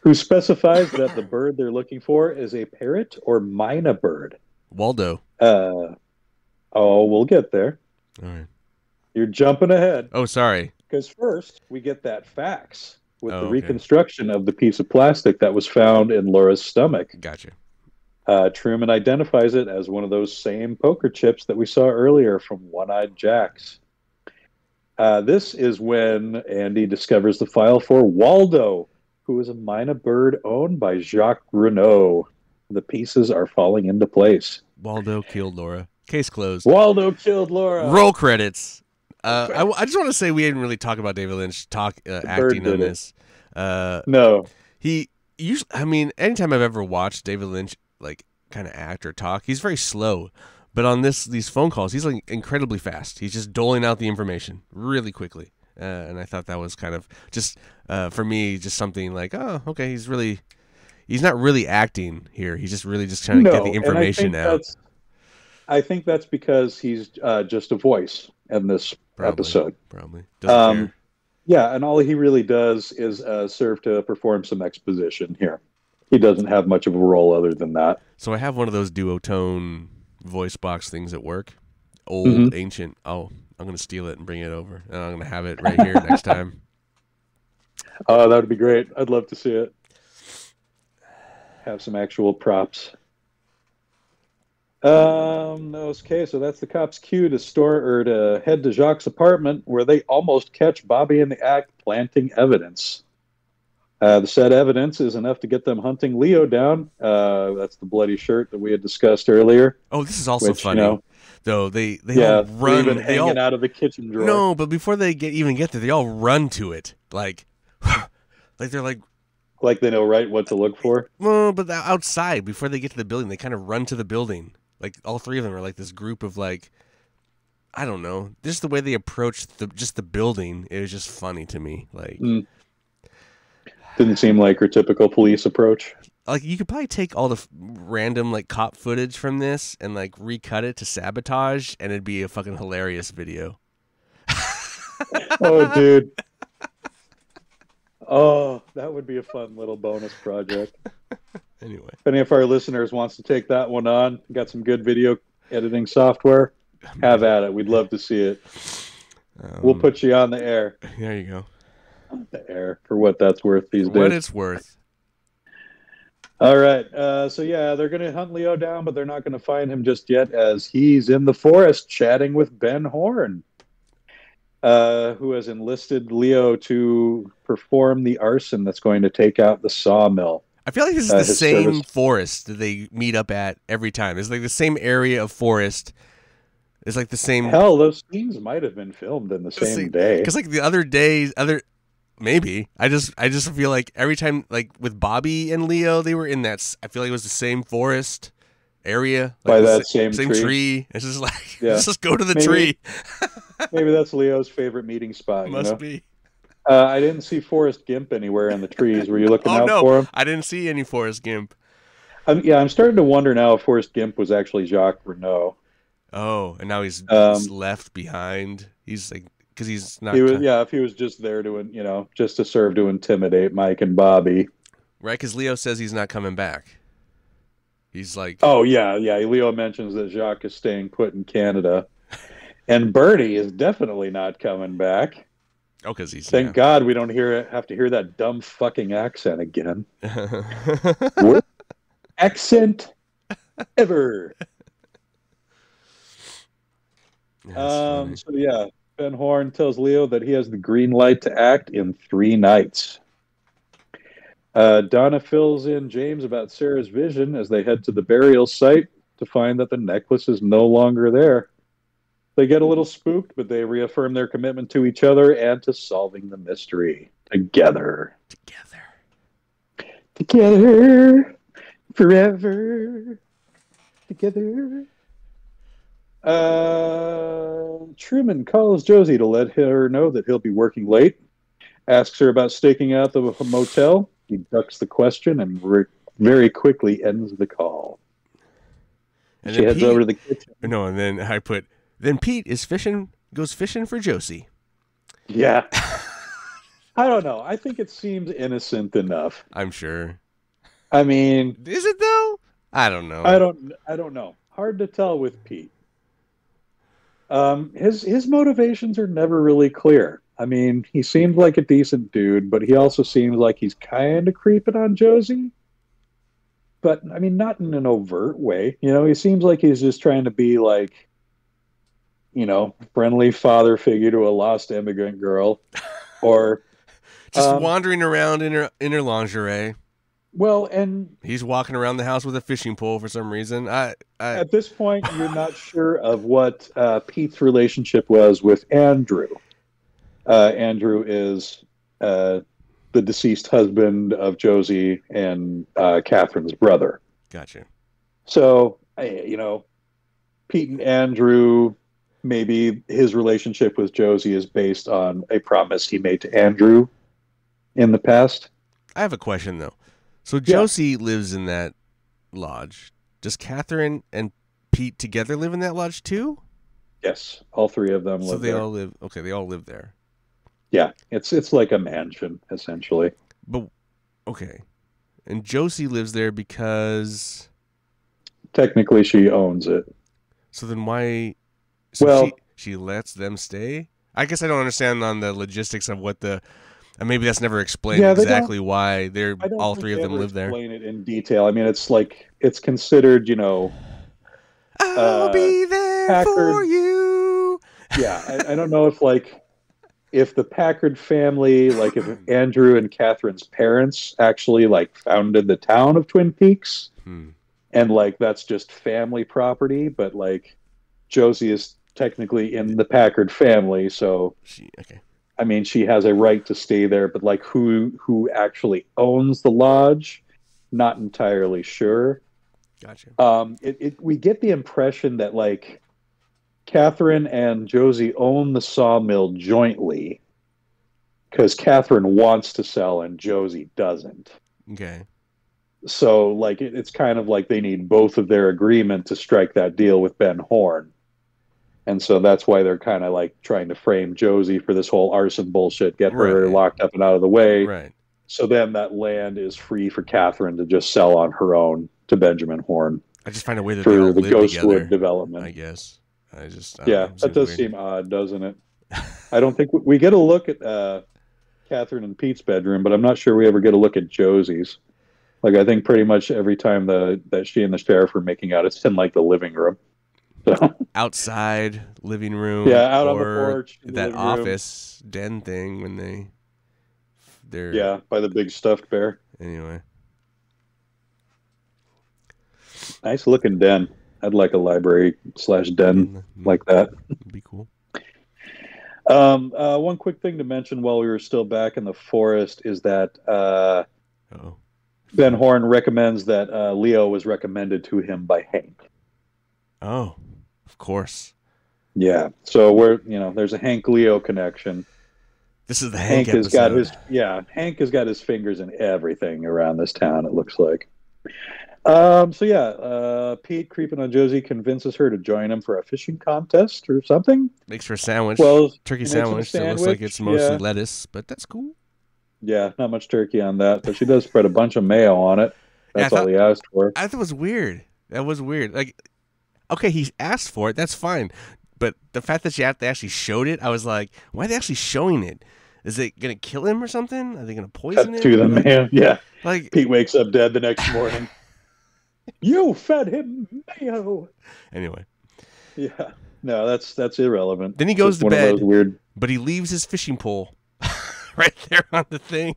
Who specifies that the bird they're looking for is a parrot or myna bird. Waldo. We'll get there. All right. You're jumping ahead. Oh, sorry. Because first, we get that fax with the reconstruction of the piece of plastic that was found in Laura's stomach. Gotcha. Truman identifies it as one of those same poker chips that we saw earlier from One-Eyed Jacks. This is when Andy discovers the file for Waldo, who is a Mina bird owned by Jacques Renault. The pieces are falling into place. Waldo killed Laura. Case closed. Waldo killed Laura. Roll credits. I just want to say we didn't really talk about David Lynch acting on this. No. He usually, I mean, anytime I've ever watched David Lynch like kind of act or talk, he's very slow. But on these phone calls, he's like incredibly fast. He's just doling out the information really quickly. And I thought that was kind of just for me, just something like, oh, okay, he's not really acting here. He's just really just trying to get the information out. I think that's because he's just a voice in this episode. Probably doesn't care. Yeah, and all he really does is serve to perform some exposition here. He doesn't have much of a role other than that. So I have one of those duotone voice box things at work. Old, ancient. Oh, I'm going to steal it and bring it over. And I'm going to have it right here next time. Oh, that would be great. I'd love to see it. Have some actual props. No, okay, so that's the cop's cue to head to Jacques' apartment, where they almost catch Bobby in the act planting evidence. The said evidence is enough to get them hunting Leo down. That's the bloody shirt that we had discussed earlier. Oh, this is also funny. Though they all run, they hanging out of the kitchen drawer. No, but before they get there, they all run to it, like they're like they know right what to look for. Well, but outside before they get to the building, they kind of run to the building. Like all three of them are like this group of like, I don't know, just the way they approach the building. It was just funny to me. Like, didn't seem like your typical police approach. Like you could probably take all the random like cop footage from this and like recut it to Sabotage, and it'd be a fucking hilarious video. Oh, dude. Oh, that would be a fun little bonus project. Anyway, if any of our listeners wants to take that one on, got some good video editing software, have at it. We'd love to see it. We'll put you on the air. There you go. On the air for what that's worth these days. What it's worth. All right. So yeah, they're going to hunt Leo down, but they're not going to find him just yet, as he's in the forest chatting with Ben Horn, who has enlisted Leo to perform the arson that's going to take out the sawmill. I feel like this is the same forest that they meet up at every time. It's like the same area of forest. It's like the same. Hell, those scenes might have been filmed in the same day. Because like the other days, maybe I just feel like every time, like with Bobby and Leo, they were in that. I feel like it was the same forest area, like by that same tree. It's just like let's just go to the tree. Maybe that's Leo's favorite meeting spot. Must be. I didn't see Forrest Gimp anywhere in the trees. Were you looking out for him? I didn't see any Forrest Gimp. I'm starting to wonder now if Forrest Gimp was actually Jacques Renault. Oh, and now he's left behind. He's like, because he's not. If he was just there to, just to serve to intimidate Mike and Bobby. Right, because Leo says he's not coming back. He's like, oh yeah. Leo mentions that Jacques is staying put in Canada, and Bertie is definitely not coming back. Oh, because he's. Thank God we don't have to hear that dumb fucking accent again. Worst accent ever. So yeah, Ben Horn tells Leo that he has the green light to act in 3 nights. Donna fills in James about Sarah's vision as they head to the burial site to find that the necklace is no longer there. They get a little spooked, but they reaffirm their commitment to each other and to solving the mystery together. Together. Forever. Together. Truman calls Josie to let her know that he'll be working late. Asks her about staking out the motel. He ducks the question and very quickly ends the call. And she heads over to the kitchen. No, and then I put... Then Pete goes fishing for Josie. Yeah. I don't know. I think it seems innocent enough. I'm sure. I mean... Is it though? I don't know. I don't know. Hard to tell with Pete. His motivations are never really clear. I mean, he seems like a decent dude, but he also seems like he's kind of creeping on Josie. But, I mean, not in an overt way. He seems like he's just trying to be like... friendly father figure to a lost immigrant girl, or Just wandering around in her lingerie. well, and He's walking around the house with a fishing pole for some reason. at this point, you're not sure of what Pete's relationship was with Andrew. Andrew is the deceased husband of Josie and Catherine's brother. Gotcha. So, Pete and Andrew, maybe his relationship with Josie is based on a promise he made to Andrew in the past. I have a question, though. So Josie lives in that lodge. Does Catherine and Pete together live in that lodge, too? Yes, all three of them live there. So they all live... Okay, they all live there. Yeah, it's like a mansion, essentially. But, okay. And Josie lives there because... Technically, she owns it. So then why... So she lets them stay? I guess I don't understand on the logistics of what the... And maybe that's never explained exactly why all three of them live there. Explain it in detail. I mean, it's considered, I'll be there Packard, for you. Yeah, I don't know if the Packard family, if Andrew and Catherine's parents actually founded the town of Twin Peaks, and that's just family property, but Josie is technically in the Packard family, so I mean, she has a right to stay there, but who actually owns the lodge, not entirely sure. Gotcha. We get the impression that Catherine and Josie own the sawmill jointly because Catherine wants to sell and Josie doesn't. Okay. So it's kind of like they need both of their agreement to strike that deal with Ben Horn. And so that's why they're kind of trying to frame Josie for this whole arson bullshit, get her locked up and out of the way. Right. So then that land is free for Catherine to just sell on her own to Benjamin Horn. I just find a way that they all the live Ghostwood together, development. I guess. That does seem odd, doesn't it? I don't think we get a look at Catherine and Pete's bedroom, but I'm not sure we ever get a look at Josie's. I think pretty much every time that she and the sheriff are making out, it's in the living room. So. Outside living room, out on the porch, that office den thing when they're by the big stuffed bear. Anyway, nice looking den. I'd like a library/den like that. It'd be cool. One quick thing to mention while we were still back in the forest is that Ben Horn recommends that Leo was recommended to him by Hank. Oh. Of course. Yeah. So there's a Hank-Leo connection. This is the Hank episode. Hank has got his fingers in everything around this town, it looks like. Pete, creeping on Josie, convinces her to join him for a fishing contest or something. Makes her a sandwich. Well, turkey sandwich. It looks like it's mostly lettuce, but that's cool. Yeah, not much turkey on that, but she does spread a bunch of mayo on it. That's all he asked for. I thought it was weird. That was weird. Okay, he asked for it. That's fine. But the fact that they actually showed it, I was like, why are they actually showing it? Is it going to kill him or something? Are they going to poison him? To the man, yeah. Pete wakes up dead the next morning. You fed him mayo. Anyway. Yeah. No, that's irrelevant. Then he goes to bed, but he leaves his fishing pole right there on the thing.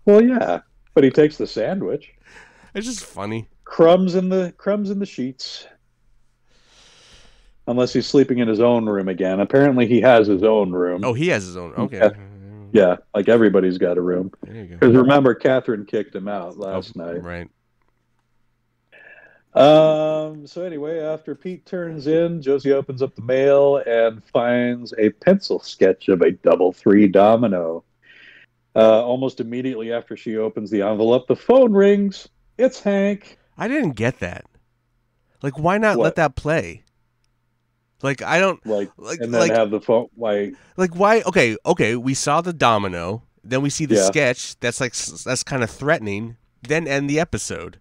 Well, yeah, but he takes the sandwich. It's just funny. Crumbs in the sheets. Unless he's sleeping in his own room again. Apparently he has his own room. Oh, he has his own. Okay. Yeah, everybody's got a room. There you go. Because remember, Catherine kicked him out last night. Right. So anyway, after Pete turns in, Josie opens up the mail and finds a pencil sketch of a double 3 domino. Almost immediately after she opens the envelope, the phone rings. It's Hank. I didn't get that. Why not let that play? I don't and then have the phone. Why? Why? Okay. We saw the domino, then we see the sketch. That's kind of threatening. Then end the episode.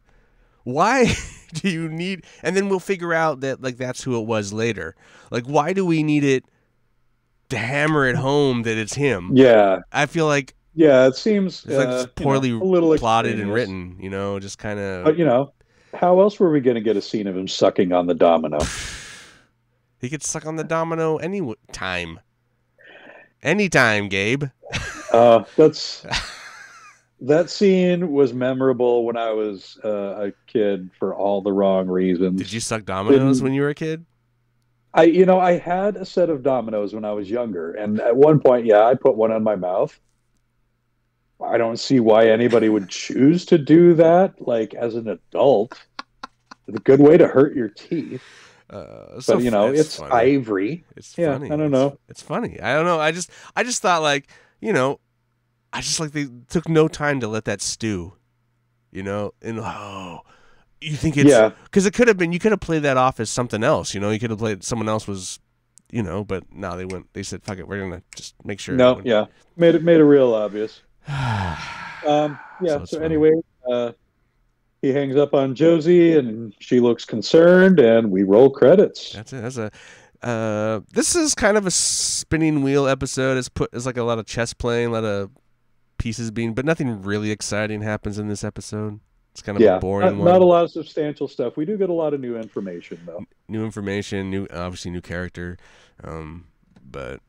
Why do you need? And then we'll figure out that that's who it was later. Why do we need it to hammer it home that it's him? Yeah, I feel like it seems it's poorly a little plotted and written. Just kind of. But how else were we going to get a scene of him sucking on the domino? He could suck on the domino anytime. Anytime, Gabe. That scene was memorable when I was a kid for all the wrong reasons. Did you suck dominoes when you were a kid? I had a set of dominoes when I was younger, and at one point, I put one in my mouth. I don't see why anybody would choose to do that, like as an adult. It's a good way to hurt your teeth. But it's funny. ivory. It's funny. I don't know. It's funny. I don't know. I just thought like, I just like they took no time to let that stew, and you think it's because it could have been, you could have played that off as something else, you could have played someone else was, but no, they said fuck it, we're gonna just make sure. Made it real obvious. So anyway, he hangs up on Josie and she looks concerned and we roll credits. That's it. This is kind of a spinning wheel episode. It's like a lot of chess playing, a lot of pieces but nothing really exciting happens in this episode. It's kind of a boring one. Not a lot of substantial stuff. We do get a lot of new information though. New information, obviously new character, but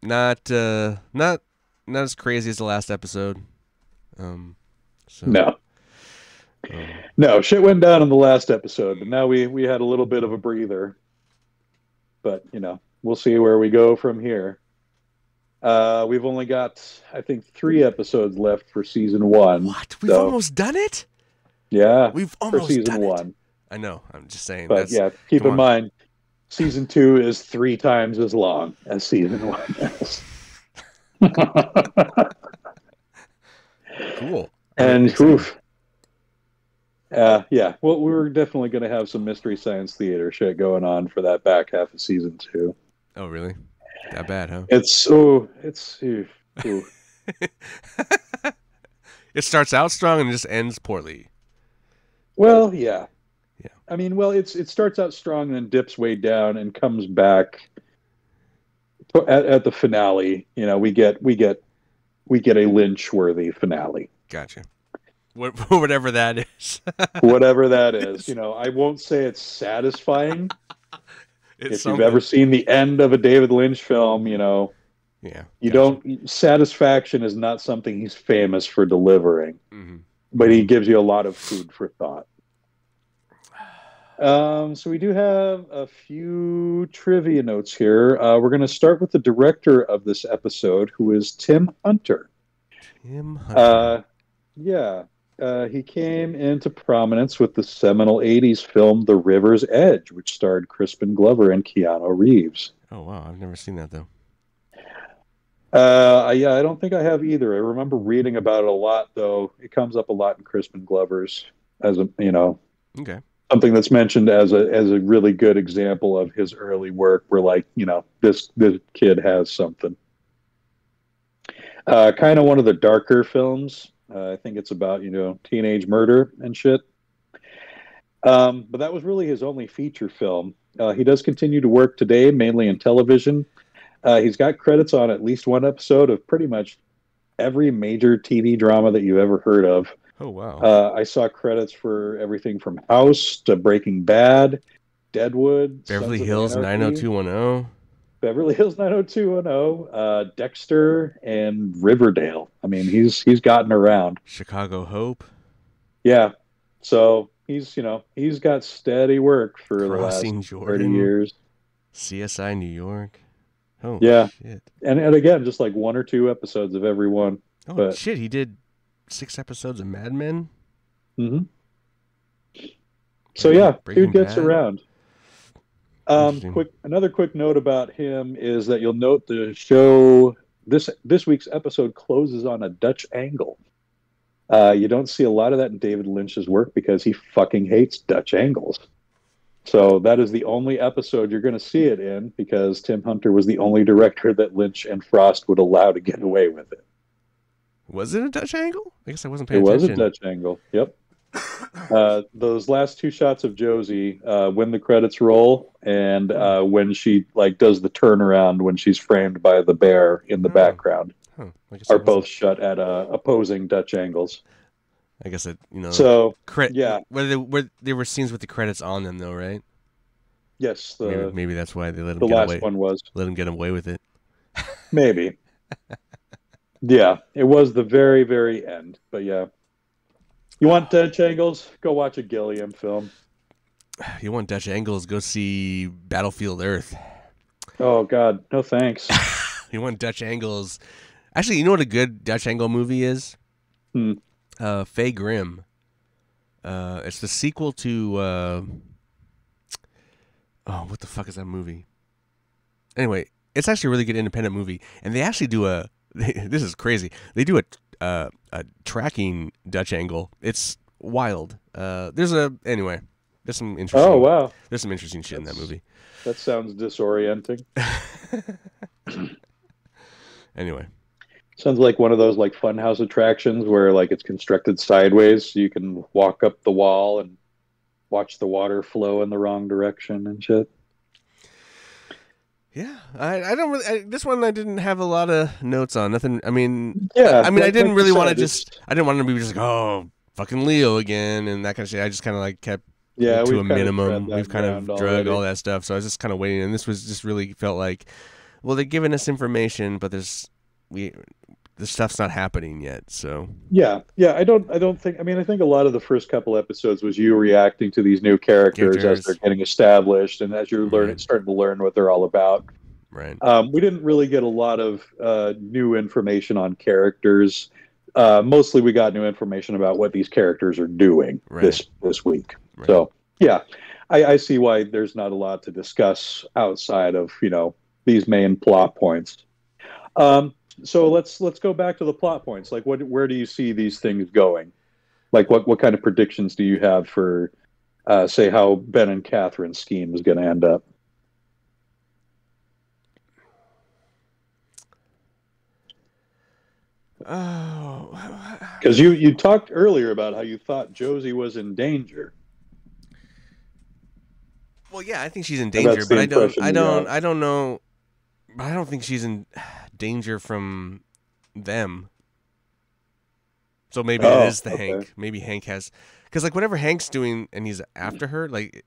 not as crazy as the last episode. No, shit went down in the last episode, but now we had a little bit of a breather. But we'll see where we go from here. We've only got, I think, 3 episodes left for season 1. What? We've almost done it? Yeah, we've almost for season done 1. It. I know. I'm just saying. But keep in mind, season 2 is 3 times as long as season 1 is. Cool. And well, we're definitely going to have some Mystery Science Theater shit going on for that back half of season 2. Oh, really? That bad, huh? It starts out strong and just ends poorly. Well, yeah. I mean, it starts out strong and then dips way down and comes back at the finale. We get a Lynch-worthy finale. Gotcha. Whatever that is. Whatever that is. I won't say it's satisfying. If you've ever seen the end of a David Lynch film, satisfaction is not something he's famous for delivering. Mm-hmm. But he gives you a lot of food for thought. So we do have a few trivia notes here. We're going to start with the director of this episode, who is Tim Hunter. Tim Hunter. He came into prominence with the seminal 80s film The River's Edge, which starred Crispin Glover and Keanu Reeves. Oh, wow. I've never seen that, though. I don't think I have either. I remember reading about it a lot, though. It comes up a lot in Crispin Glover's as a, okay, something that's mentioned as a really good example of his early work where, this kid has something. Kind of one of the darker films. I think it's about, teenage murder and shit. But that was really his only feature film. He does continue to work today, mainly in television. He's got credits on at least one episode of pretty much every major TV drama that you've ever heard of. Oh, wow. I saw credits for everything from House to Breaking Bad, Deadwood, Beverly Hills 90210. Beverly Hills 90210, Dexter, and Riverdale. I mean, he's gotten around. Chicago Hope. Yeah. So he's got steady work for Crossing the last Jordan, 30 years. CSI New York. Oh, yeah. Shit. And again, just like 1 or 2 episodes of every one. Oh, shit. He did 6 episodes of Mad Men. Mm-hmm. So, yeah, dude gets Bad. Around. Another quick note about him is that you'll note the show, this week's episode closes on a Dutch angle. You don't see a lot of that in David Lynch's work because he fucking hates Dutch angles. So that is the only episode you're going to see it in because Tim Hunter was the only director that Lynch and Frost would allow to get away with it. Was it a Dutch angle? I guess I wasn't paying attention. It was a Dutch angle, yep. Those last 2 shots of Josie when the credits roll and when she does the turnaround when she's framed by the bear in the background are both shot at opposing Dutch angles. I guess it, So where there were scenes with the credits on them though, right? Yes, Maybe that's why they let him the get last away. one was. Let him get away with it. Maybe. Yeah, it was the very, very end. But yeah. You want Dutch angles? Go watch a Gilliam film. You want Dutch angles? Go see Battlefield Earth. Oh God, no thanks. You want Dutch angles? Actually, you know what a good Dutch angle movie is? Hmm. Faye Grimm. It's the sequel to what the fuck is that movie? Anyway, it's actually a really good independent movie, and they actually do a. This is crazy. They do a tracking Dutch angle. It's wild. There's some interesting. Oh wow, There's some interesting shit in that movie. That sounds disorienting. Anyway, sounds like one of those like funhouse attractions where like it's constructed sideways, so you can walk up the wall and watch the water flow in the wrong direction and shit. Yeah, I don't really. This one I didn't have a lot of notes on. Nothing. I mean, yeah. I didn't really want to just. I didn't want to be just like, oh, fucking Leo again and that kind of shit. I just kind of like kept it to a minimum. We've kind of drug all that stuff, so I was just kind of waiting. And this was just really felt like, well, they're giving us information, but the stuff's not happening yet. So yeah. I don't think. I mean, I think a lot of the first couple episodes was you reacting to these new characters as they're getting established and as you're starting to learn what they're all about. Right. We didn't really get a lot of new information on characters. Mostly, we got new information about what these characters are doing this week. Right. So, yeah, I see why there's not a lot to discuss outside of these main plot points. So let's go back to the plot points. Like, where do you see these things going? Like, what kind of predictions do you have for, say, how Ben and Catherine's scheme is going to end up? Oh, because you talked earlier about how you thought Josie was in danger. Well, yeah, I think she's in danger, but I don't know. I don't think she's in danger from them. So maybe it is Hank. Maybe Hank has, because like whatever Hank's doing and he's after her, like,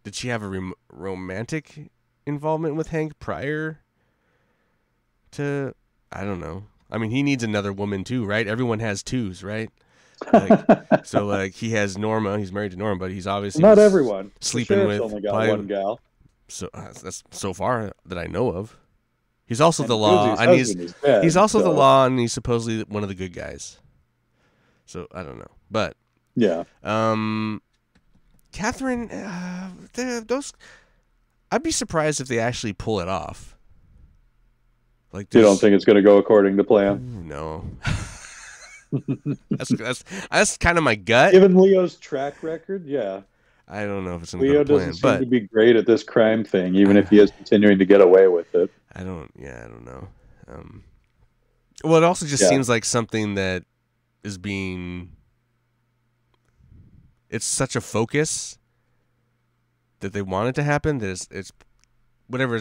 did she have a romantic involvement with Hank prior to? I don't know. I mean, he needs another woman too, right? Everyone has twos, right? Like, so like he has Norma. He's married to Norma, but he's obviously not everyone sleeping with. Only got one gal. So that's so far that I know of. He's also the law, and he's also the law, and he's supposedly one of the good guys. So I don't know, but yeah. Catherine, those, I'd be surprised if they actually pull it off. Like, you don't think it's going to go according to plan? No. that's kind of my gut. Given Leo's track record, yeah. I don't know if it's Leo doesn't seem to be great at this crime thing, even if he is continuing to get away with it. I don't know. Well, it also just seems like something that is being. It's such a focus that they want it to happen that it's whatever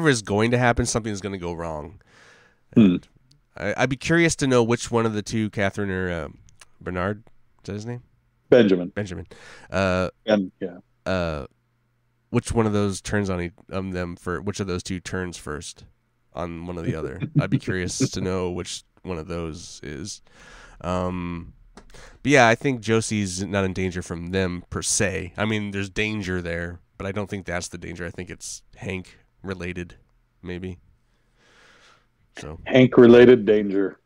is going to happen, something is going to go wrong. And I'd be curious to know which one of the two, Catherine or Bernard, is that his name? Benjamin. Which one of those turns on them for? Which of those two turns first on one or the other? I'd be curious to know which one of those is. But yeah, I think Josie's not in danger from them per se. I mean, there's danger there, but I don't think that's the danger. I think it's Hank related, maybe. So Hank related danger.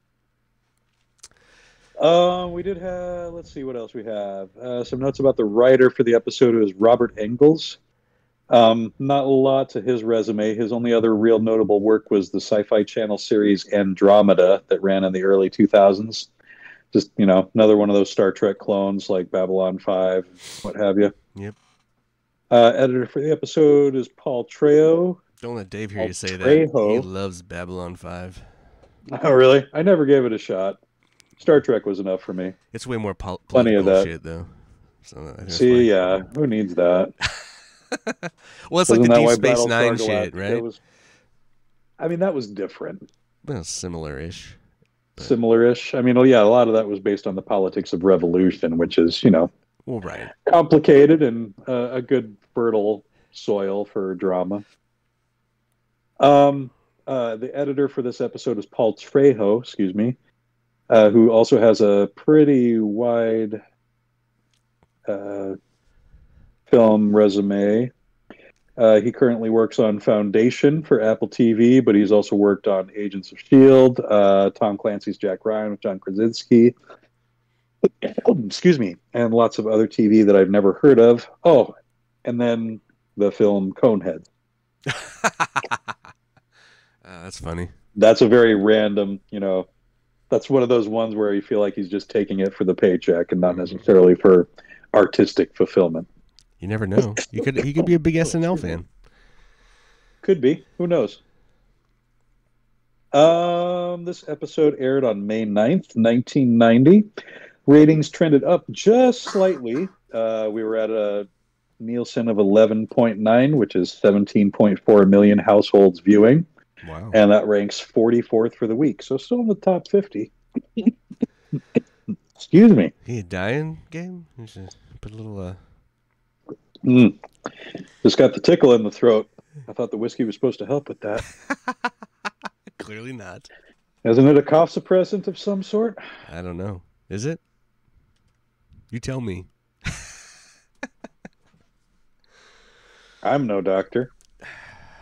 We did have. Let's see what else we have. Some notes about the writer for the episode is Robert Engels. Not a lot to his resume. His only other real notable work was the Sci-Fi Channel series Andromeda that ran in the early 2000s. Just, another one of those Star Trek clones like Babylon 5, what have you. Yep. Editor for the episode is Paul Trejo. Don't let Dave hear you say that. He loves Babylon 5. Oh, really? I never gave it a shot. Star Trek was enough for me. It's way more plenty of that shit, though. So see, yeah, who needs that? Well, it's like the Deep Space Nine shit, right? That was different. Well, similar-ish. Similar-ish. I mean, yeah, a lot of that was based on the politics of revolution, which is, well, right, complicated and a good fertile soil for drama. The editor for this episode is Paul Trejo, excuse me, who also has a pretty wide film resume. He currently works on Foundation for Apple TV, but he's also worked on Agents of S.H.I.E.L.D., Tom Clancy's Jack Ryan with John Krasinski, excuse me, and lots of other TV that I've never heard of. Oh, and then the film Conehead. That's funny. That's a very random, that's one of those ones where you feel like he's just taking it for the paycheck and not necessarily for artistic fulfillment. You never know. He could be a big SNL fan. Could be. Who knows? This episode aired on May 9th, 1990. Ratings trended up just slightly. We were at a Nielsen of 11.9, which is 17.4 million households viewing. Wow. And that ranks 44th for the week. So still in the top 50. Excuse me. He a dying game? Just put a little Just got the tickle in the throat. I thought the whiskey was supposed to help with that. Clearly not. Isn't it a cough suppressant of some sort? I don't know. Is it? You tell me. I'm no doctor.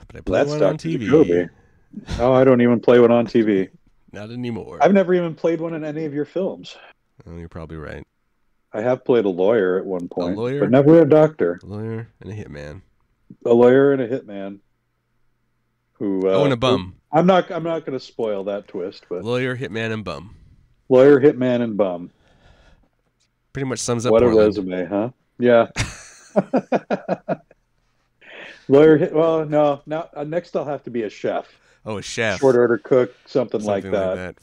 But I play one on TV. Jacoby. Oh, I don't even play one on TV. Not anymore. I've never even played one in any of your films. Oh, you're probably right. I have played a lawyer at one point, A lawyer? but never a doctor. A lawyer and a hitman. A lawyer and a hitman. Who? And a bum. I'm not going to spoil that twist, but lawyer, hitman, and bum. Lawyer, hitman, and bum. Pretty much sums up. What Portland. a resume, huh? Yeah. Lawyer, well, no. Now next I'll have to be a chef. Oh, a chef. Short order cook, something like that.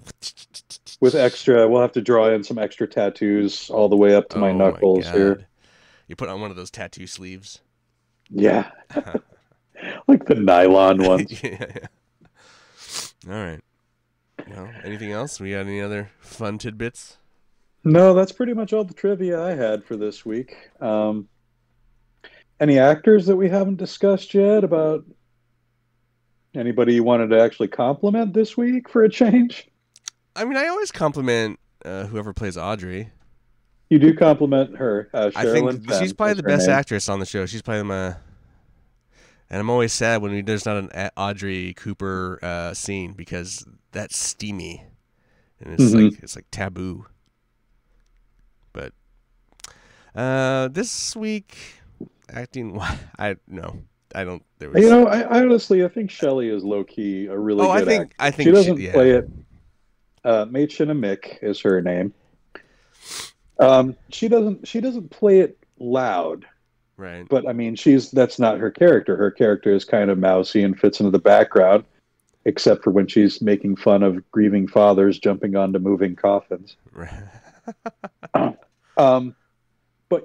With extra, we'll have to draw in some extra tattoos all the way up to my knuckles here. You put on one of those tattoo sleeves. Yeah. Like the nylon ones. Yeah. All right. Well, anything else? We got any other fun tidbits? No, that's pretty much all the trivia I had for this week. Any actors that we haven't discussed yet about anybody you wanted to actually compliment this week for a change? I mean, I always compliment whoever plays Audrey. You do compliment her. I think she's probably the best actress on the show. She's probably and I'm always sad when there's not an Audrey Cooper scene because that's steamy and it's like taboo. But this week acting, I don't. There was, I honestly think Shelley is low key a really good actor. I think she doesn't play it. Mädchen Mick is her name. She doesn't play it loud, right? But I mean, that's not her character. Her character is kind of mousy and fits into the background, except for when she's making fun of grieving fathers jumping onto moving coffins. Right. But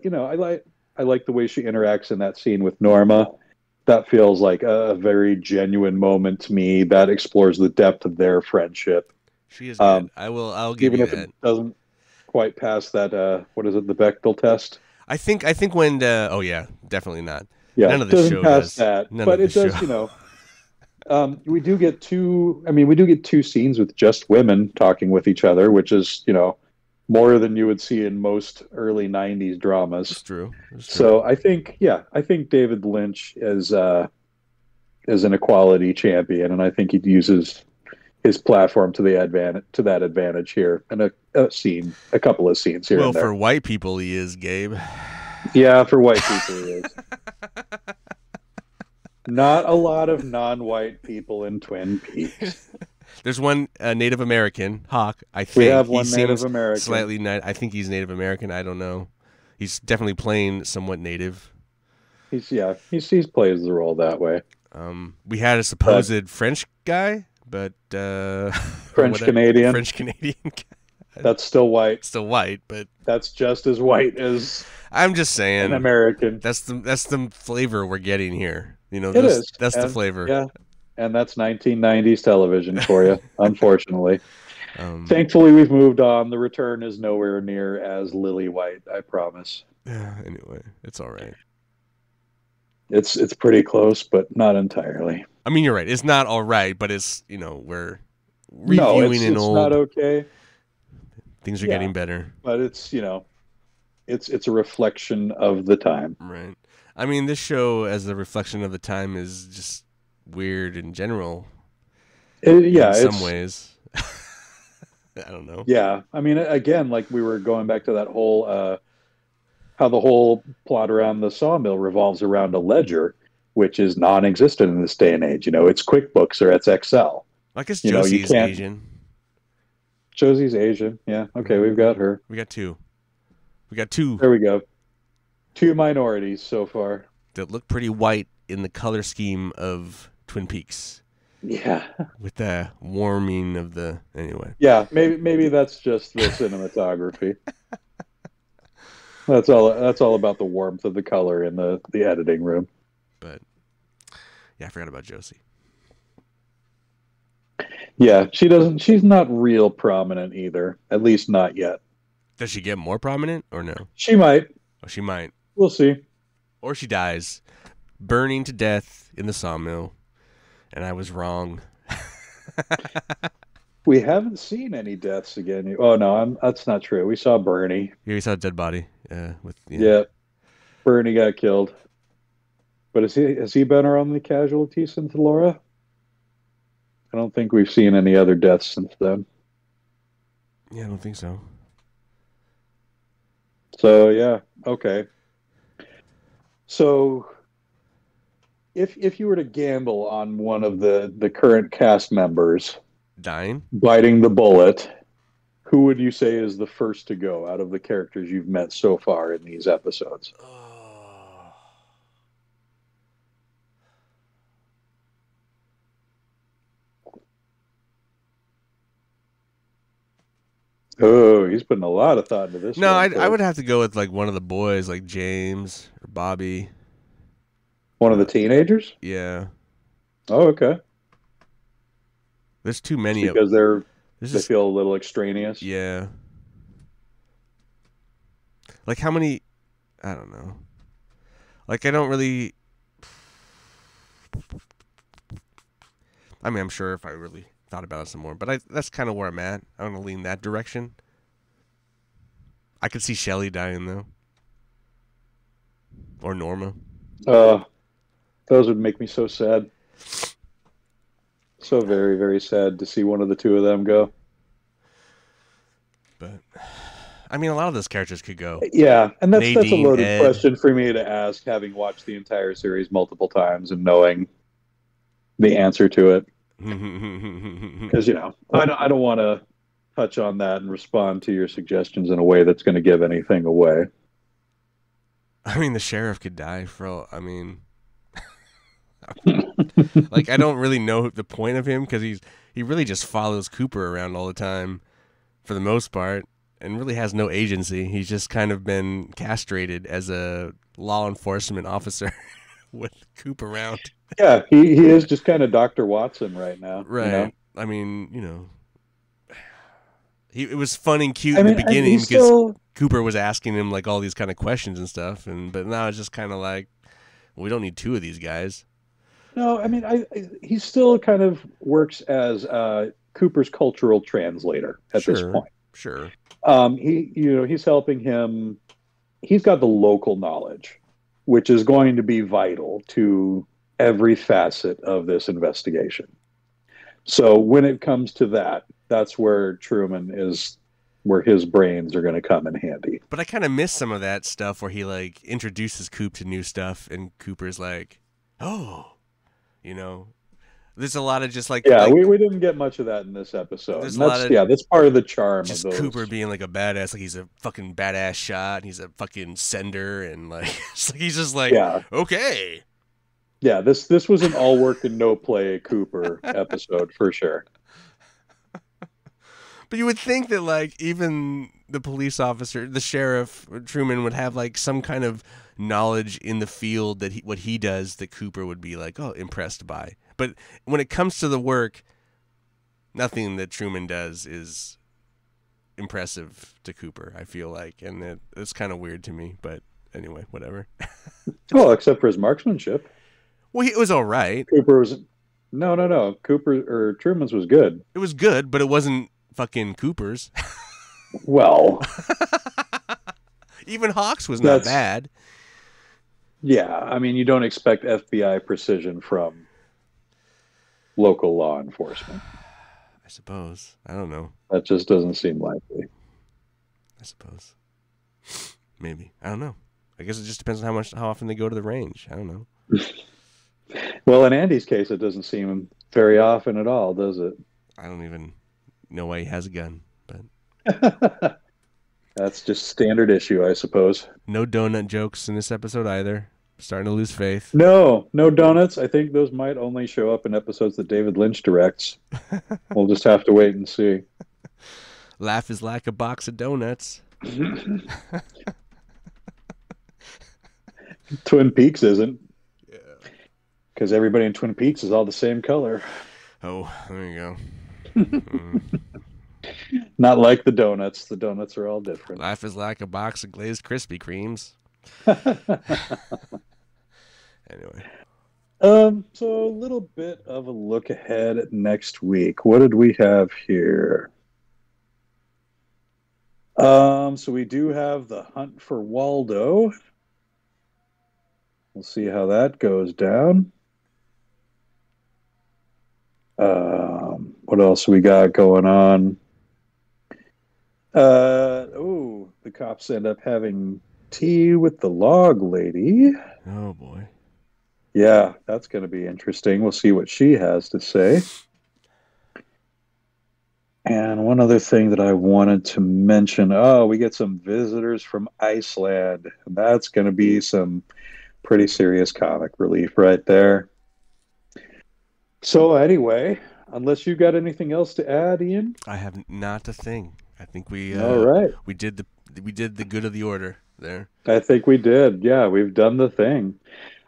I like the way she interacts in that scene with Norma. That feels like a very genuine moment to me. That explores the depth of their friendship. She is good. I'll give you that. Even if it doesn't quite pass that, what is it, the Bechdel test? I think when oh yeah, definitely not. Yeah, none of the show does that, none but of it does. show. We do get two scenes with just women talking with each other, which is more than you would see in most early '90s dramas. It's true. So I think David Lynch is an equality champion, and I think he uses his platform to that advantage here, and a couple of scenes here. Well, and there. for white people, he is, Gabe. Yeah, for white people, he is. Not a lot of non-white people in Twin Peaks. There's one Native American, Hawk. I think we have one he Native seems American. Slightly, I think he's Native American. I don't know. He's definitely playing somewhat Native. He plays the role that way. We had a supposed French guy, but French Canadian. That's still white. Still white, but that's just as white as. I'm just saying, an American. That's the flavor we're getting here. That's the flavor. Yeah, and that's 1990s television for you. Unfortunately, thankfully we've moved on. The return is nowhere near as lily white. I promise. Anyway, it's all right. It's pretty close, but not entirely. I mean, you're right. It's not all right, but it's, we're No, reviewing an it's not old. okay. Things are Yeah, getting better. but it's a reflection of the time. Right. I mean, this show, as a reflection of the time, is just weird in general. In Yeah, some it's ways. I don't know. yeah. I mean, again, like we were going back to that whole how the whole plot around the sawmill revolves around a ledger, which is non-existent in this day and age. It's QuickBooks or it's Excel. I guess You Josie's can't. Asian. Josie's Asian. Yeah. Okay, we've got her. We got two. We got two There we go. Two minorities so far. that look pretty white in the color scheme of Twin Peaks. Yeah. With the warming of the anyway. Yeah, maybe that's just the cinematography. That's all about the warmth of the color in the editing room. But yeah, I forgot about Josie. Yeah, she's not real prominent either, at least not yet. Does she get more prominent or no? She might. Oh, she might. We'll see. Or she dies, burning to death in the sawmill, and I was wrong. We haven't seen any deaths again. Oh no, that's not true. We saw Bernie. Here we saw a dead body. Yeah, Bernie got killed. But has he been our only casualty since Laura? I don't think we've seen any other deaths since then. Yeah, I don't think so. So yeah, okay. So if you were to gamble on one of the current cast members Dying? biting the bullet, who would you say is the first to go out of the characters you've met so far in these episodes? Oh, he's putting a lot of thought into this. No, I would have to go with like one of the boys, like James or Bobby. One of the teenagers? Yeah. Oh, okay. There's too many because they feel a little extraneous. Yeah. Like how many? I don't know. Like I don't really. I mean, I'm sure if I really thought about it some more, but that's kind of where I'm at. I'm gonna lean that direction. I could see Shelly dying though, or Norma. Those would make me so sad. So very, very sad to see one of the two of them go. But I mean, a lot of those characters could go. Yeah, and that's a loaded Ed. question for me to ask, having watched the entire series multiple times and knowing the answer to it. Because I don't want to touch on that and respond to your suggestions in a way that's going to give anything away. I mean, the sheriff could die I mean, like I don't really know the point of him because he really just follows Cooper around all the time, for the most part, and really has no agency. He's just kind of been castrated as a law enforcement officer with Coop around. Yeah, he is just kind of Dr. Watson right now. Right. I mean, it was fun and cute in the beginning because Cooper was asking him like all these kind of questions and stuff, but now it's just kind of like, well, we don't need two of these guys. No, I mean, he still kind of works as Cooper's cultural translator at this point. Sure. He's helping him. He's got the local knowledge, which is going to be vital to every facet of this investigation. So when it comes to that, that's where Truman is, where his brains are going to come in handy. But I kind of miss some of that stuff where he like introduces Coop to new stuff, and Cooper's like, "Oh, there's a lot of just like we didn't get much of that in this episode. That's part of the charm just of those. Cooper being like a badass, like he's a fucking badass shot, and he's a fucking sender, and like it's like he's just like okay. Yeah, this was an all work and no play Cooper episode for sure. But you would think that like even the police officer, the sheriff Truman, would have like some kind of knowledge in the field that what he does that Cooper would be like, oh, impressed by. But when it comes to the work, nothing that Truman does is impressive to Cooper, I feel like, and it's kind of weird to me. But anyway, whatever. Well, except for his marksmanship. Well, it was all right. Cooper was no. Cooper or Truman's was good. It was good, but it wasn't fucking Cooper's. Well, even Hawk's was not bad. Yeah, I mean, you don't expect FBI precision from local law enforcement. I suppose. I don't know. That just doesn't seem likely. I suppose. Maybe. I don't know. I guess it just depends on how often they go to the range. I don't know. Well, in Andy's case, it doesn't seem very often at all, does it? I don't even know why he has a gun, but that's just standard issue, I suppose. No donut jokes in this episode either. Starting to lose faith. No donuts. I think those might only show up in episodes that David Lynch directs. We'll just have to wait and see. Laugh is like a box of donuts. Twin Peaks isn't. Yeah. Because everybody in Twin Peaks is all the same color. Oh, there you go. Not like the donuts. The donuts are all different. Life is like a box of glazed Krispy Kremes. Anyway. So a little bit of a look ahead at next week. What did we have here? So we do have the Hunt for Waldo. We'll see how that goes down. What else we got going on? The cops end up having tea with the log lady. Oh, boy. Yeah, that's going to be interesting. We'll see what she has to say. And one other thing that I wanted to mention. Oh, we get some visitors from Iceland. That's going to be some pretty serious comic relief right there. So anyway, unless you got anything else to add, Ian? I have not a thing. I think we all right. We did the good of the order there. I think we did. Yeah, we've done the thing.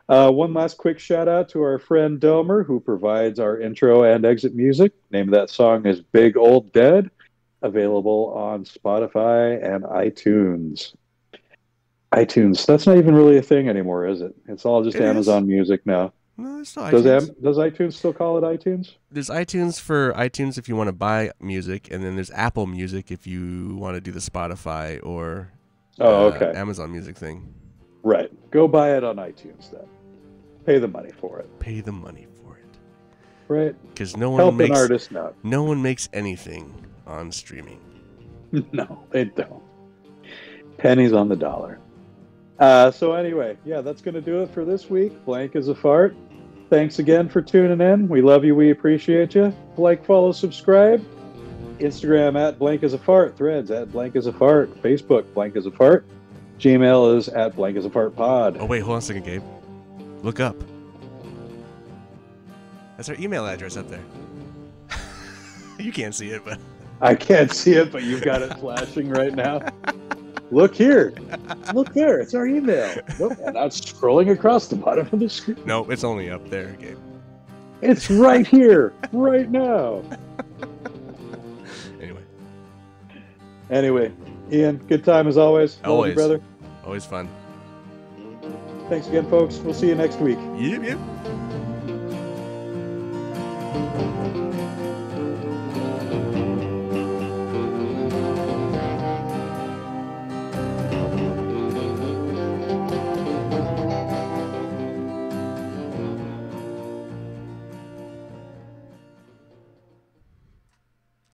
One last quick shout out to our friend Domer, who provides our intro and exit music. Name of that song is Big Old Dead, available on Spotify and iTunes. iTunes, that's not even really a thing anymore, is it? It's all just Amazon Music now. No, it's not iTunes. Does iTunes still call it iTunes? There's iTunes for iTunes if you want to buy music, and then there's Apple Music if you want to do the Spotify or Amazon Music thing. Right. Go buy it on iTunes then. Pay the money for it. Pay the money for it. Right. Because no one makes an artist now. No one makes anything on streaming. No, they don't. Pennies on the dollar. So anyway, yeah, that's going to do it for this week. Blank as a fart. Thanks again for tuning in. We love you. We appreciate you. Like, follow, subscribe. Instagram at blank as a fart. Threads at blank as a fart. Facebook blank as a fart. Gmail is at blank as a fart pod. Oh wait, hold on a second, Gabe. Look up. That's our email address up there. You can't see it, but I can't see it, but you've got it flashing right now. Look here. Look there. It's our email. Look, and now it's scrolling across the bottom of the screen. No, it's only up there, Gabe. It's right here, right now. Anyway, Ian, good time as always. Always, brother. Always fun. Thanks again, folks. We'll see you next week. Yep.